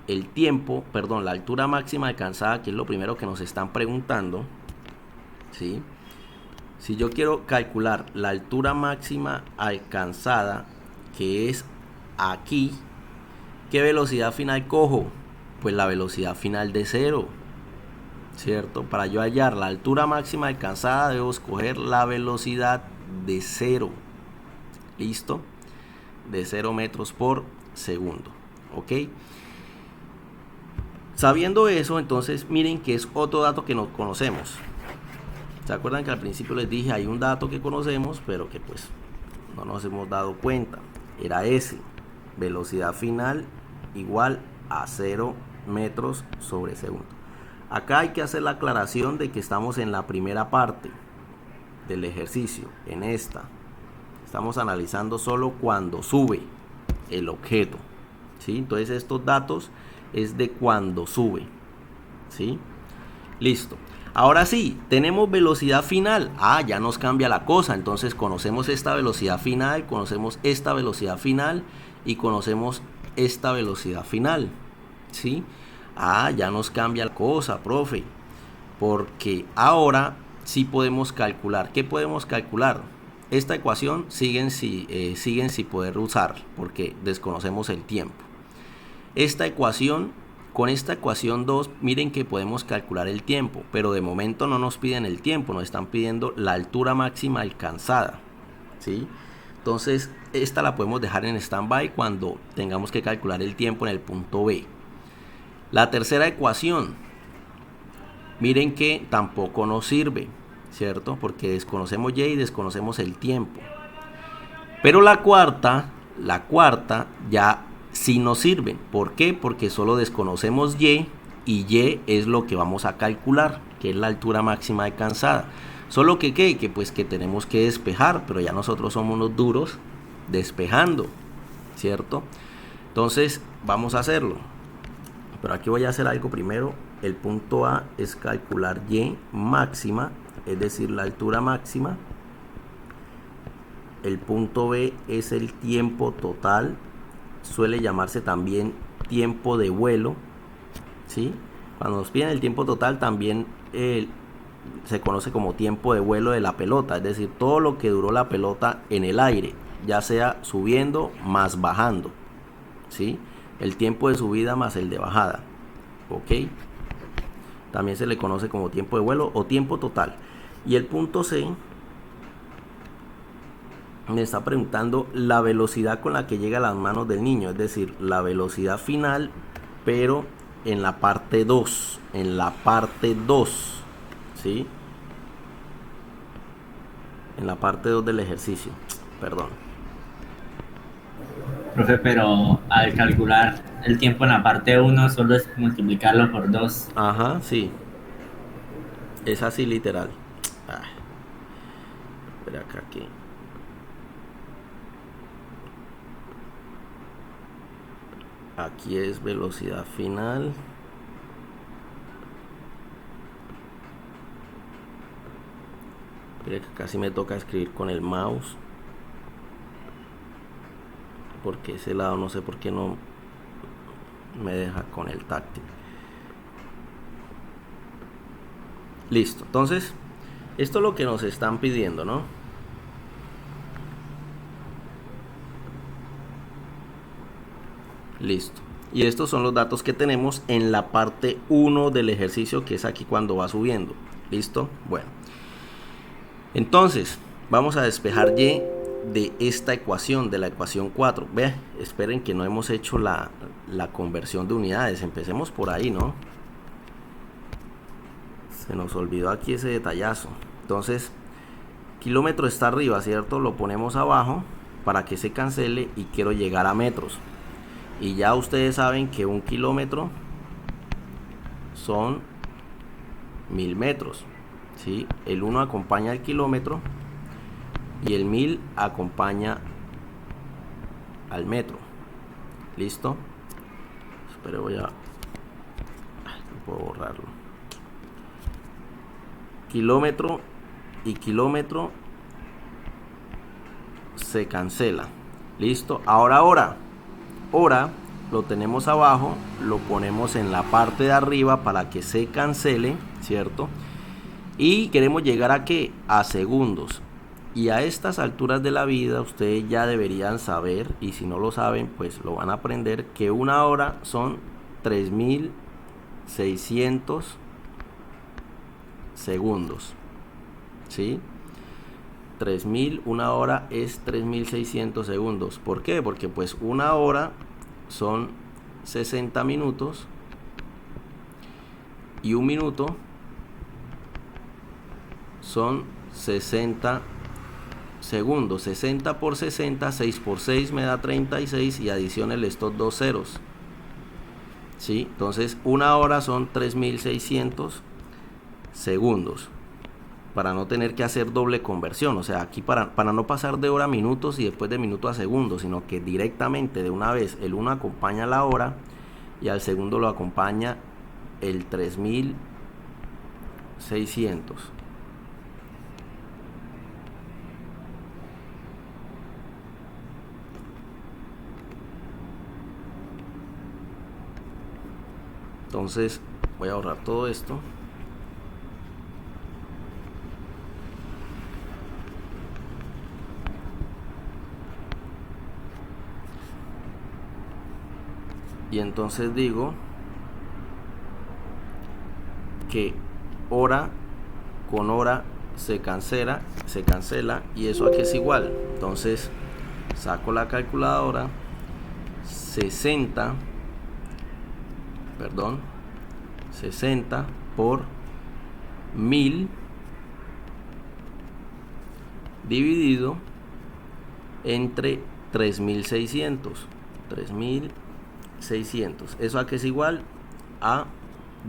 el tiempo, la altura máxima alcanzada, que es lo primero que nos están preguntando, ¿sí? Si yo quiero calcular la altura máxima alcanzada, que es aquí, ¿qué velocidad final cojo? Pues la velocidad final de 0, ¿cierto? Para yo hallar la altura máxima alcanzada debo escoger la velocidad de 0. ¿Listo? De 0 metros por segundo. ¿Ok? Sabiendo eso, entonces miren que es otro dato que no conocemos. ¿Se acuerdan que al principio les dije hay un dato que conocemos, pero que pues no nos hemos dado cuenta? Era ese, velocidad final igual a 0 metros sobre segundo. Acá hay que hacer la aclaración de que estamos en la primera parte del ejercicio, en esta. Estamos analizando solo cuando sube el objeto, ¿sí? Entonces estos datos es de cuando sube, ¿sí? Listo. Ahora sí, tenemos velocidad final. Ya nos cambia la cosa. Entonces conocemos esta velocidad final, conocemos esta velocidad final y conocemos esta velocidad final, ¿sí? Ya nos cambia la cosa, profe. Porque ahora sí podemos calcular. ¿Qué podemos calcular? Esta ecuación siguen sin poder usar porque desconocemos el tiempo. Esta ecuación... Con esta ecuación 2, miren que podemos calcular el tiempo, pero de momento no nos piden el tiempo, nos están pidiendo la altura máxima alcanzada, ¿sí? Entonces, esta la podemos dejar en stand-by cuando tengamos que calcular el tiempo en el punto B. La tercera ecuación, miren que tampoco nos sirve, ¿cierto? Porque desconocemos Y y desconocemos el tiempo. Pero la cuarta ya sí nos sirven. ¿Por qué? Porque solo desconocemos Y Y es lo que vamos a calcular, que es la altura máxima alcanzada. Solo que pues que tenemos que despejar, pero ya nosotros somos unos duros despejando, ¿cierto? Entonces vamos a hacerlo. Pero aquí voy a hacer algo primero. El punto A es calcular Y máxima, es decir, la altura máxima. El punto B es el tiempo total. Suele llamarse también tiempo de vuelo, ¿sí? Cuando nos piden el tiempo total también se conoce como tiempo de vuelo de la pelota, es decir, todo lo que duró la pelota en el aire, ya sea subiendo más bajando, ¿sí? El tiempo de subida más el de bajada, ¿ok? También se le conoce como tiempo de vuelo o tiempo total. Y el punto C me está preguntando la velocidad con la que llega a las manos del niño, es decir, la velocidad final, pero en la parte 2, ¿sí? En la parte 2 del ejercicio, perdón. Profe, pero al calcular el tiempo en la parte 1 solo es multiplicarlo por 2. Ajá, sí. Es así literal. Espera acá aquí. Aquí es velocidad final. Mira que casi me toca escribir con el mouse. Porque ese lado no sé por qué no me deja con el táctil. Listo. Entonces, esto es lo que nos están pidiendo, ¿no? Listo. Y estos son los datos que tenemos en la parte 1 del ejercicio, que es aquí cuando va subiendo. ¿Listo? Bueno. Entonces, vamos a despejar Y de esta ecuación, de la ecuación 4. Vean, esperen que no hemos hecho la conversión de unidades. Empecemos por ahí, ¿no? Se nos olvidó aquí ese detallazo. Entonces, kilómetro está arriba, ¿cierto? Lo ponemos abajo para que se cancele y quiero llegar a metros. Y ya ustedes saben que un kilómetro son 1000 metros, ¿sí? El 1 acompaña al kilómetro y el 1000 acompaña al metro. ¿Listo? Espero no puedo borrarlo. Kilómetro y kilómetro se cancela. ¿Listo? Ahora lo tenemos abajo, lo ponemos en la parte de arriba para que se cancele, ¿cierto? Y queremos llegar a ¿qué? A segundos. Y a estas alturas de la vida ustedes ya deberían saber, y si no lo saben pues lo van a aprender, que una hora son 3600 segundos. ¿Sí? 3000, una hora es 3600 segundos. ¿Por qué? Porque pues una hora son 60 minutos y un minuto son 60 segundos. 60 por 60, 6 por 6 me da 36 y adicionen estos dos ceros. ¿Sí? Entonces una hora son 3600 segundos, para no tener que hacer doble conversión. O sea, aquí para no pasar de hora a minutos y después de minuto a segundos, sino que directamente de una vez el uno acompaña la hora y al segundo lo acompaña el 3600. Entonces voy a ahorrar todo esto. Y entonces digo que hora con hora se cancela, y eso aquí es igual. Entonces saco la calculadora. 60 por 1000 dividido entre 3600. Eso aquí es igual a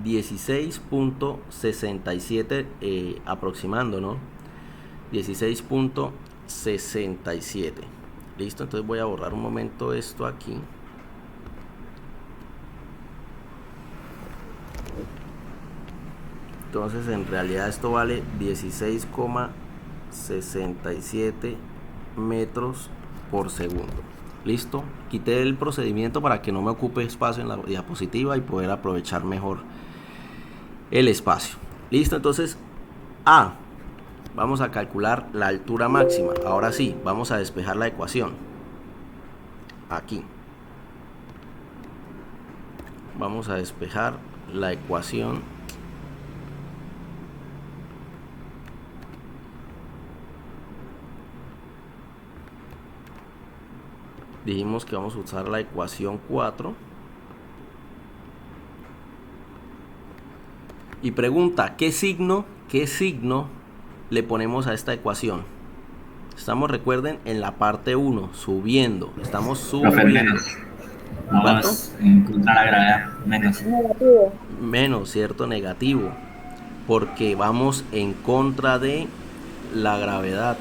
16.67, aproximando, ¿no? 16.67. Listo, entonces voy a borrar un momento esto aquí. Entonces en realidad esto vale 16,67 metros por segundo. Listo, quité el procedimiento para que no me ocupe espacio en la diapositiva y poder aprovechar mejor el espacio. Listo, entonces vamos a calcular la altura máxima. Ahora sí, vamos a despejar la ecuación. Aquí vamos a despejar la ecuación. Dijimos que vamos a usar la ecuación 4. Y pregunta, ¿qué signo le ponemos a esta ecuación? Estamos, recuerden, en la parte 1, subiendo. Estamos subiendo. Menos. Vamos en contra de la gravedad. Menos. Negativo. Menos, ¿cierto? Negativo. Porque vamos en contra de la gravedad.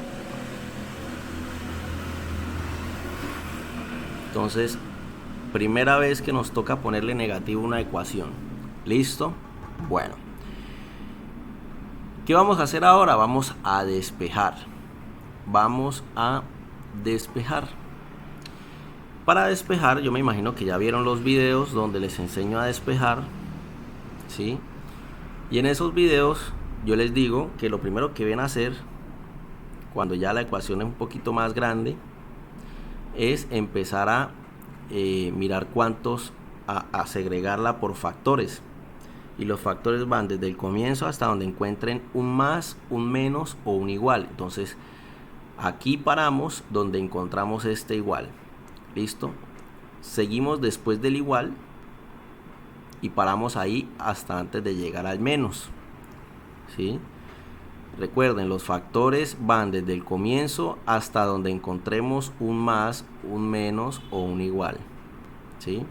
Entonces, primera vez que nos toca ponerle negativo a una ecuación. ¿Listo? Bueno. ¿Qué vamos a hacer ahora? Vamos a despejar. Para despejar, yo me imagino que ya vieron los videos donde les enseño a despejar, ¿sí? Y en esos videos yo les digo que lo primero que ven a hacer, cuando ya la ecuación es un poquito más grande, es empezar a mirar cuántos, a segregarla por factores. Y los factores van desde el comienzo hasta donde encuentren un más, un menos o un igual. Entonces aquí paramos donde encontramos este igual. Listo, seguimos después del igual y paramos ahí hasta antes de llegar al menos, ¿sí? Recuerden, los factores van desde el comienzo hasta donde encontremos un más, un menos o un igual, ¿sí?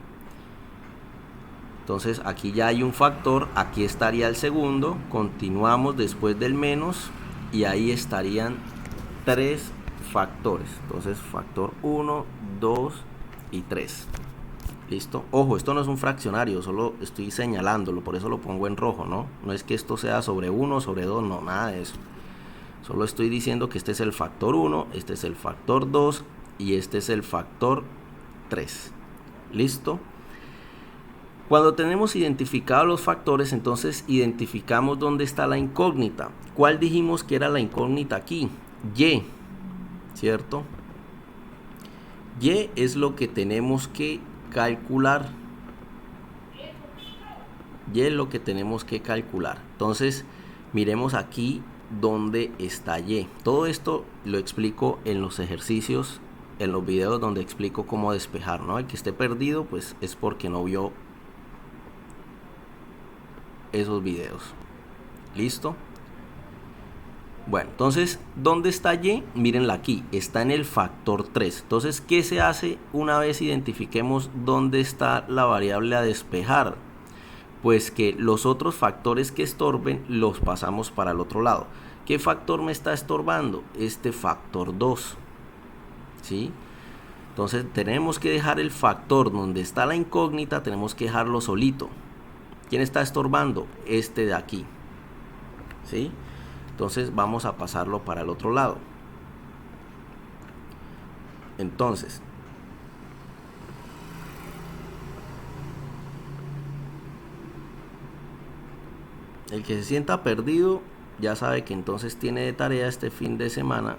Entonces aquí ya hay un factor, aquí estaría el segundo, continuamos después del menos y ahí estarían tres factores. Entonces factor 1, 2 y 3. Listo, ojo, esto no es un fraccionario, solo estoy señalándolo, por eso lo pongo en rojo, ¿no? No es que esto sea sobre 1, sobre 2, no, nada de eso. Solo estoy diciendo que este es el factor 1, este es el factor 2 y este es el factor 3. ¿Listo? Cuando tenemos identificados los factores, entonces identificamos dónde está la incógnita. ¿Cuál dijimos que era la incógnita aquí? Y, ¿cierto? Y es lo que tenemos que calcular. Y es lo que tenemos que calcular. Entonces, miremos aquí dónde está Y. Todo esto lo explico en los ejercicios, en los videos donde explico cómo despejar, ¿no? El que esté perdido, pues es porque no vio esos videos. ¿Listo? Bueno, entonces, ¿dónde está Y? Mírenla aquí, está en el factor 3. Entonces, ¿qué se hace una vez identifiquemos dónde está la variable a despejar? Pues que los otros factores que estorben los pasamos para el otro lado. ¿Qué factor me está estorbando? Este factor 2. ¿Sí? Entonces, tenemos que dejar el factor donde está la incógnita, tenemos que dejarlo solito. ¿Quién está estorbando? Este de aquí. ¿Sí? Entonces vamos a pasarlo para el otro lado. Entonces, el que se sienta perdido ya sabe que entonces tiene de tarea este fin de semana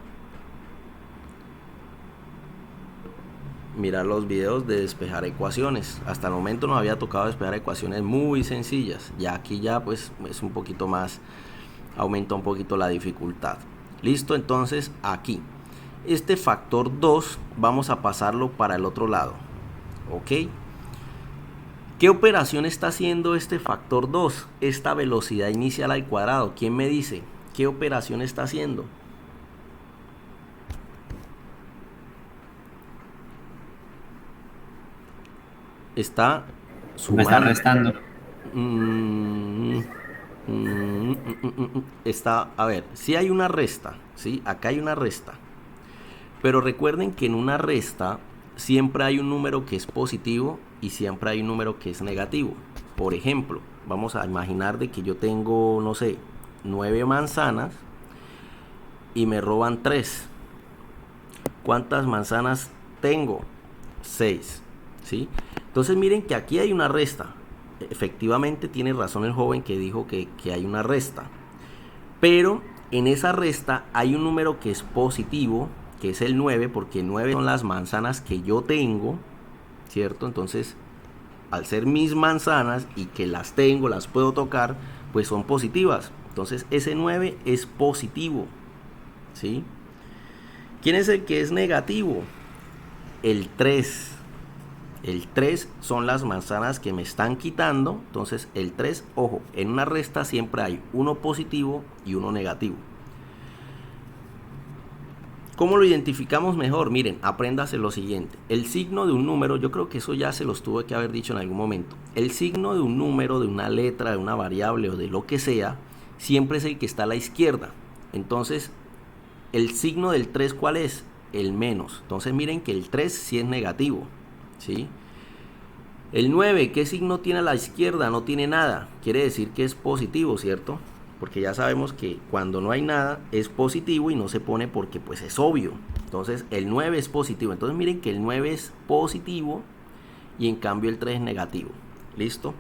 mirar los videos de despejar ecuaciones. Hasta el momento nos había tocado despejar ecuaciones muy sencillas. Ya aquí ya pues es un poquito más, aumenta un poquito la dificultad. Listo, entonces aquí este factor 2 vamos a pasarlo para el otro lado. Ok. ¿Qué operación está haciendo este factor 2? Esta velocidad inicial al cuadrado. ¿Quién me dice qué operación está haciendo? Está sumando. Me está restando. Está, a ver, si hay una resta, ¿sí? Acá hay una resta. Pero recuerden que en una resta siempre hay un número que es positivo y siempre hay un número que es negativo. Por ejemplo, vamos a imaginar de que yo tengo, no sé, 9 manzanas y me roban 3. ¿Cuántas manzanas tengo? 6, ¿sí? Entonces miren que aquí hay una resta. Efectivamente tiene razón el joven que dijo que hay una resta. Pero en esa resta hay un número que es positivo, que es el 9, porque 9 son las manzanas que yo tengo, ¿cierto? Entonces, al ser mis manzanas y que las tengo, las puedo tocar, pues son positivas. Entonces ese 9 es positivo, ¿sí? ¿Quién es el que es negativo? El 3. El 3 son las manzanas que me están quitando. Entonces el 3, ojo, en una resta siempre hay uno positivo y uno negativo. ¿Cómo lo identificamos mejor? Miren, apréndase lo siguiente. El signo de un número, yo creo que eso ya se los tuve que haber dicho en algún momento. El signo de un número, de una letra, de una variable o de lo que sea, siempre es el que está a la izquierda. Entonces, el signo del 3, ¿cuál es? El menos. Entonces miren que el 3 sí es negativo, ¿sí? El 9, ¿qué signo tiene a la izquierda? No tiene nada. Quiere decir que es positivo, ¿cierto? Porque ya sabemos que cuando no hay nada es positivo y no se pone porque pues es obvio. Entonces el 9 es positivo. Entonces miren que el 9 es positivo y en cambio el 3 es negativo. ¿Listo?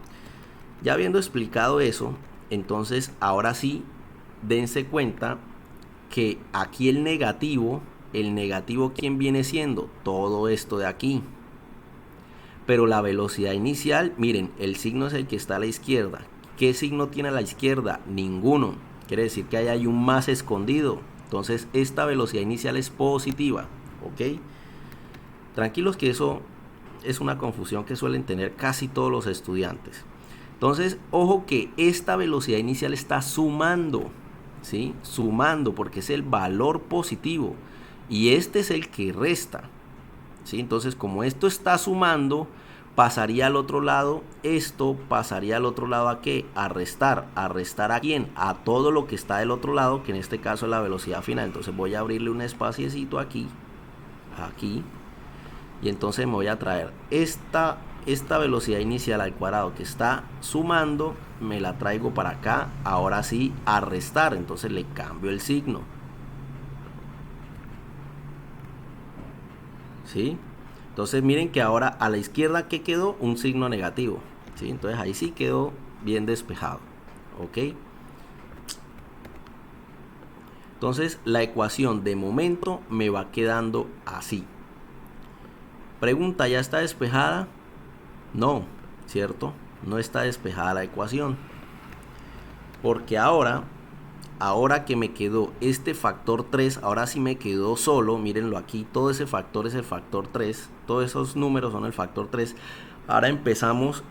Ya habiendo explicado eso, entonces ahora sí dense cuenta que aquí el negativo ¿quién viene siendo? Todo esto de aquí. Pero la velocidad inicial, miren, el signo es el que está a la izquierda. ¿Qué signo tiene a la izquierda? Ninguno. Quiere decir que ahí hay un más escondido. Entonces esta velocidad inicial es positiva. ¿Ok? Tranquilos que eso es una confusión que suelen tener casi todos los estudiantes. Entonces, ojo que esta velocidad inicial está sumando. ¿Sí? Sumando porque es el valor positivo. Y este es el que resta. ¿Sí? Entonces, como esto está sumando, pasaría al otro lado. Esto pasaría al otro lado ¿a qué? A restar. ¿A restar a quién? A todo lo que está del otro lado, que en este caso es la velocidad final. Entonces voy a abrirle un espaciecito aquí. Aquí. Y entonces me voy a traer esta velocidad inicial al cuadrado que está sumando. Me la traigo para acá. Ahora sí, a restar. Entonces le cambio el signo. ¿Sí? Entonces miren que ahora a la izquierda, ¿qué quedó? Un signo negativo. ¿sí? Entonces ahí sí quedó bien despejado, ¿ok? Entonces la ecuación de momento me va quedando así. Pregunta, ¿ya está despejada? No, ¿cierto? No está despejada la ecuación. Porque ahora que me quedó este factor 3, ahora sí me quedó solo, mírenlo aquí, todo ese factor es el factor 3, todos esos números son el factor 3. Ahora empezamos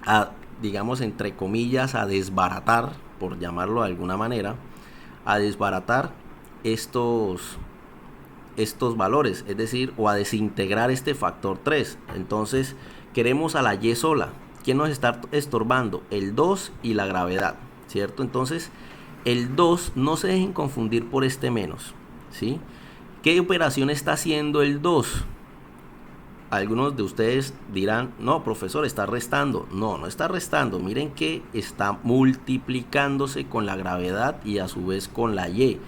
a, digamos, entre comillas, a desbaratar, por llamarlo de alguna manera, a desbaratar estos valores, es decir, o a desintegrar este factor 3. Entonces queremos a la y sola. ¿Quién nos está estorbando? El 2 y la gravedad, ¿cierto? Entonces el 2, no se dejen confundir por este menos, ¿sí? ¿Qué operación está haciendo el 2? Algunos de ustedes dirán, no, profesor, está restando. No, no está restando. Miren que está multiplicándose con la gravedad y a su vez con la y.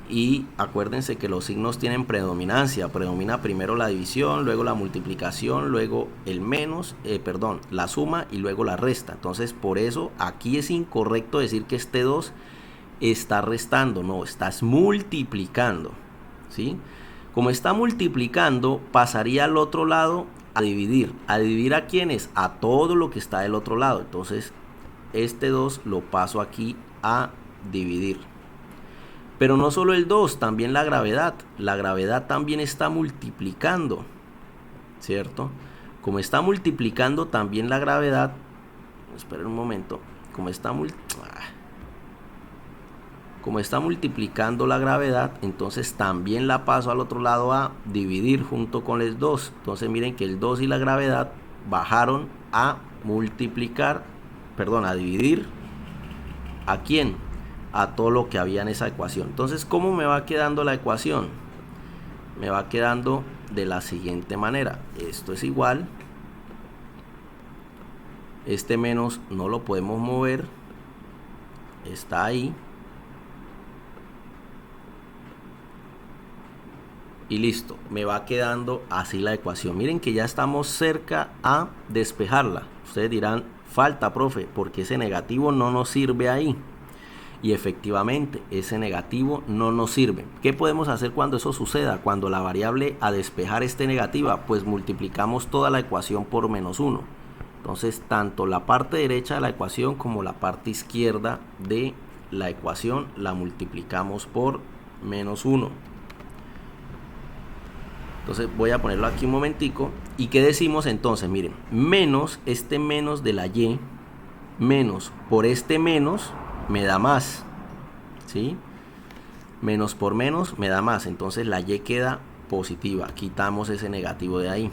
Y acuérdense que los signos tienen predominancia. Predomina primero la división, luego la multiplicación, luego el menos, la suma y luego la resta. Entonces, por eso aquí es incorrecto decir que este 2 está restando. No, estás multiplicando, ¿sí? Como está multiplicando, pasaría al otro lado a dividir. ¿A dividir a quiénes? A todo lo que está del otro lado. Entonces, este 2 lo paso aquí a dividir. Pero no solo el 2, también la gravedad. La gravedad también está multiplicando, ¿cierto? Como está multiplicando también la gravedad, esperen un momento, como está multiplicando la gravedad, entonces también la paso al otro lado a dividir junto con el 2. Entonces miren que el 2 y la gravedad bajaron a multiplicar, a dividir. ¿A quién? A todo lo que había en esa ecuación. Entonces, ¿cómo me va quedando la ecuación? Me va quedando de la siguiente manera. Esto es igual. Este menos no lo podemos mover. Está ahí. Y listo. Me va quedando así la ecuación. Miren que ya estamos cerca a despejarla. Ustedes dirán, falta, profe, porque ese negativo no nos sirve ahí. Y efectivamente, ese negativo no nos sirve. ¿Qué podemos hacer cuando eso suceda? Cuando la variable a despejar esté negativa, pues multiplicamos toda la ecuación por menos 1. Entonces, tanto la parte derecha de la ecuación como la parte izquierda de la ecuación la multiplicamos por menos 1. Entonces, voy a ponerlo aquí un momentico. ¿Y qué decimos entonces? Miren, menos este menos de la y, menos por este menos, me da más, ¿sí? Menos por menos me da más. Entonces la y queda positiva. Quitamos ese negativo de ahí.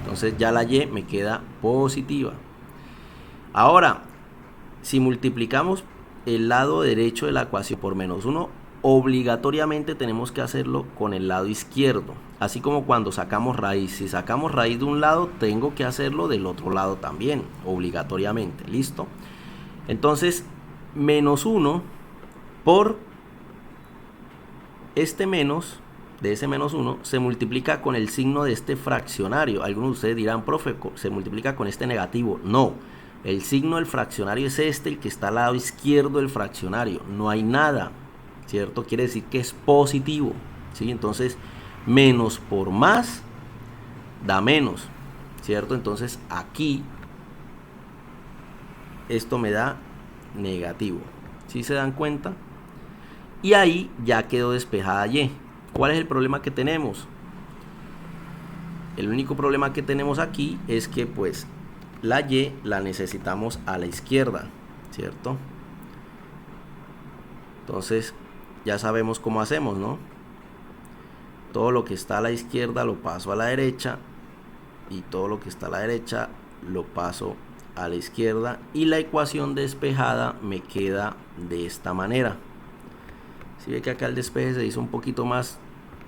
Entonces ya la y me queda positiva. Ahora, si multiplicamos el lado derecho de la ecuación por menos 1, obligatoriamente tenemos que hacerlo con el lado izquierdo. Así como cuando sacamos raíz. Si sacamos raíz de un lado, tengo que hacerlo del otro lado también, obligatoriamente. ¿Listo? Entonces, menos 1 por este menos, de ese menos 1, se multiplica con el signo de este fraccionario. Algunos de ustedes dirán, profe, se multiplica con este negativo. No, el signo del fraccionario es este, el que está al lado izquierdo del fraccionario. No hay nada, ¿cierto? Quiere decir que es positivo, ¿sí? Entonces, menos por más da menos, ¿cierto? Entonces, aquí esto me da negativo. ¿Sí se dan cuenta? Y ahí ya quedó despejada y. ¿Cuál es el problema que tenemos? El único problema que tenemos aquí es que pues la y la necesitamos a la izquierda, ¿cierto? Entonces ya sabemos cómo hacemos, ¿no? Todo lo que está a la izquierda lo paso a la derecha y todo lo que está a la derecha lo paso a la izquierda y la ecuación despejada me queda de esta manera. Si ve que acá el despeje se hizo un poquito más,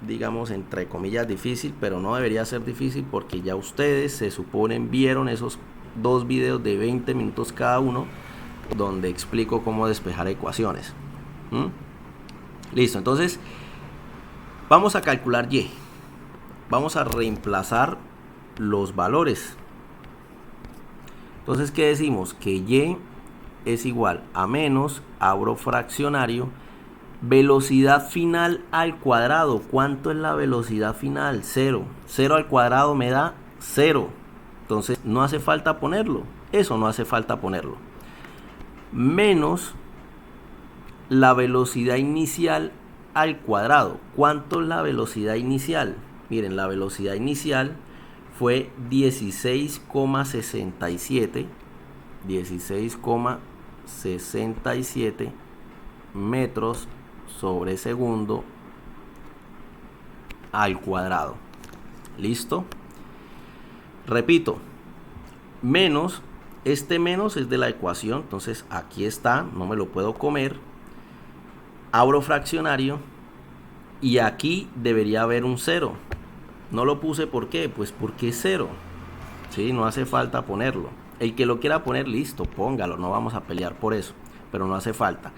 digamos, entre comillas difícil, pero no debería ser difícil porque ya ustedes se suponen vieron esos dos videos de 20 minutos cada uno donde explico cómo despejar ecuaciones. Listo, entonces vamos a calcular y. Vamos a reemplazar los valores. Entonces, ¿qué decimos? Que y es igual a menos, abro fraccionario, velocidad final al cuadrado. ¿Cuánto es la velocidad final? 0. 0 al cuadrado me da 0. Entonces, no hace falta ponerlo. Eso no hace falta ponerlo. Menos la velocidad inicial al cuadrado. ¿Cuánto es la velocidad inicial? Miren, la velocidad inicial fue 16,67 metros sobre segundo al cuadrado. ¿Listo? Repito, menos, este menos es de la ecuación, entonces aquí está, no me lo puedo comer. Abro fraccionario y aquí debería haber un 0. No lo puse, ¿por qué? Pues porque es 0. ¿Sí? No hace falta ponerlo. El que lo quiera poner, listo, póngalo, no vamos a pelear por eso, pero no hace falta.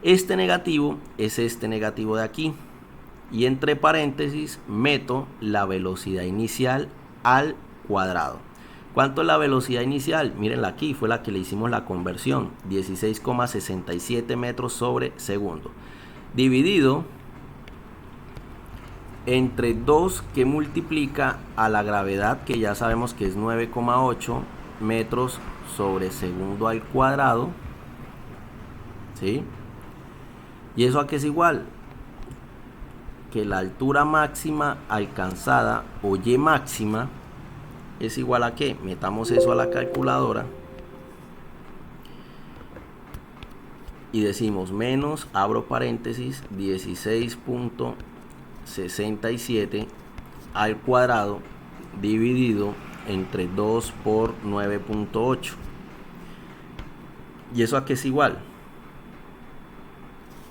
Este negativo es este negativo de aquí. Y entre paréntesis meto la velocidad inicial al cuadrado. ¿Cuánto es la velocidad inicial? Mírenla aquí, fue la que le hicimos la conversión. 16,67 metros sobre segundo. Dividido entre 2 que multiplica a la gravedad, que ya sabemos que es 9,8 metros sobre segundo al cuadrado. ¿Sí? ¿Y eso a qué es igual? Que la altura máxima alcanzada, o y máxima, es igual a ¿qué? Metamos eso a la calculadora y decimos menos, abro paréntesis, 16,67 al cuadrado dividido entre 2 por 9,8. ¿Y eso a qué es igual?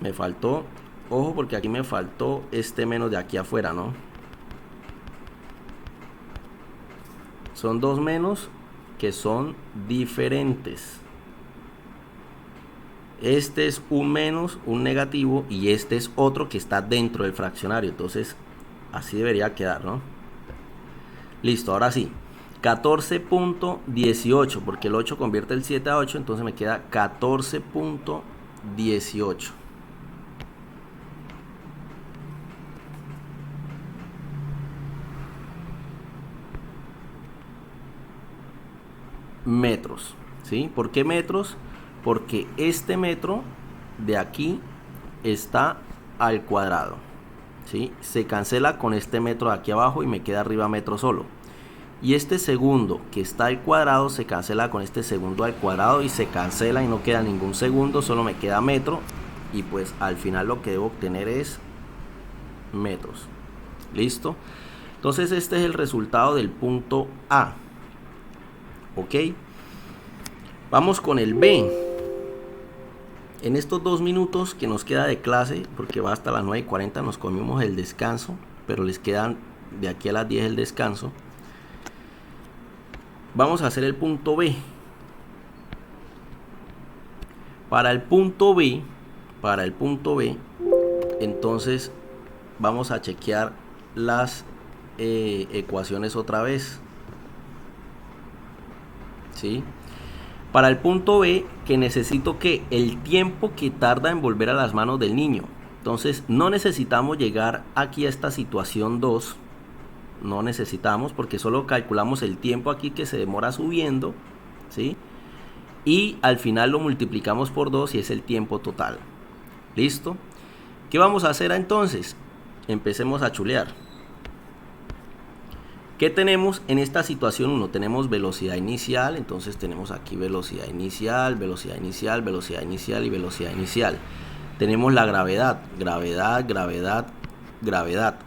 Me faltó, ojo, porque aquí me faltó este menos de aquí afuera, ¿no? Son dos menos que son diferentes. Este es un menos, un negativo, y este es otro que está dentro del fraccionario. Entonces, así debería quedar, ¿no? Listo, ahora sí. 14,18, porque el 8 convierte el 7 a 8, entonces me queda 14,18. Metros, ¿sí? ¿Por qué metros? Porque este metro de aquí está al cuadrado, ¿sí? Se cancela con este metro de aquí abajo y me queda arriba metro solo. Y este segundo que está al cuadrado se cancela con este segundo al cuadrado y se cancela y no queda ningún segundo, solo me queda metro, y pues al final lo que debo obtener es metros. ¿Listo? Entonces este es el resultado del punto A. ¿Ok? Vamos con el B. En estos 2 minutos que nos queda de clase, porque va hasta las 9:40, nos comimos el descanso, pero les quedan de aquí a las 10 el descanso. Vamos a hacer el punto B. Para el punto B, entonces vamos a chequear las ecuaciones otra vez. ¿Sí? Para el punto B, que necesito que el tiempo que tarda en volver a las manos del niño. Entonces no necesitamos llegar aquí a esta situación 2. No necesitamos, porque solo calculamos el tiempo aquí que se demora subiendo, ¿sí? Y al final lo multiplicamos por 2 y es el tiempo total. ¿Listo? ¿Qué vamos a hacer entonces? Empecemos a chulear. ¿Qué tenemos en esta situación 1? Tenemos velocidad inicial, entonces tenemos aquí velocidad inicial, velocidad inicial, velocidad inicial y velocidad inicial. Tenemos la gravedad, gravedad, gravedad, gravedad.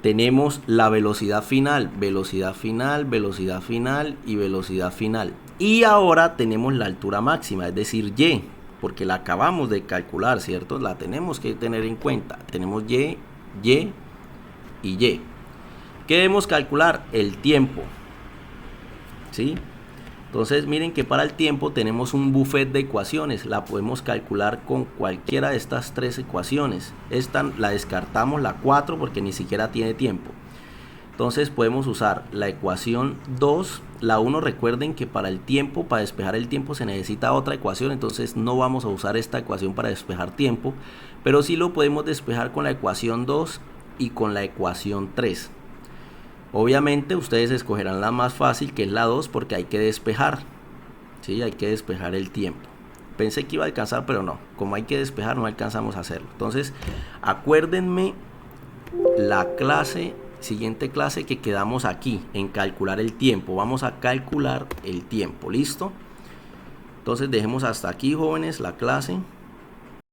Tenemos la velocidad final, velocidad final, velocidad final y velocidad final. Y ahora tenemos la altura máxima, es decir, y, porque la acabamos de calcular, ¿cierto? La tenemos que tener en cuenta. Tenemos y y. ¿Qué debemos calcular? El tiempo. ¿Sí? Entonces miren que para el tiempo tenemos un buffet de ecuaciones. La podemos calcular con cualquiera de estas 3 ecuaciones. Esta la descartamos, la 4, porque ni siquiera tiene tiempo. Entonces podemos usar la ecuación 2, la 1, recuerden que para el tiempo, para despejar el tiempo se necesita otra ecuación, entonces no vamos a usar esta ecuación para despejar tiempo, pero sí lo podemos despejar con la ecuación 2 y con la ecuación 3. Obviamente ustedes escogerán la más fácil, que es la 2, porque hay que despejar, ¿sí? Hay que despejar el tiempo. Pensé que iba a alcanzar, pero no, como hay que despejar no alcanzamos a hacerlo. Entonces acuérdenme la siguiente clase que quedamos aquí en calcular el tiempo. Vamos a calcular el tiempo, ¿listo? Entonces dejemos hasta aquí, jóvenes, la clase.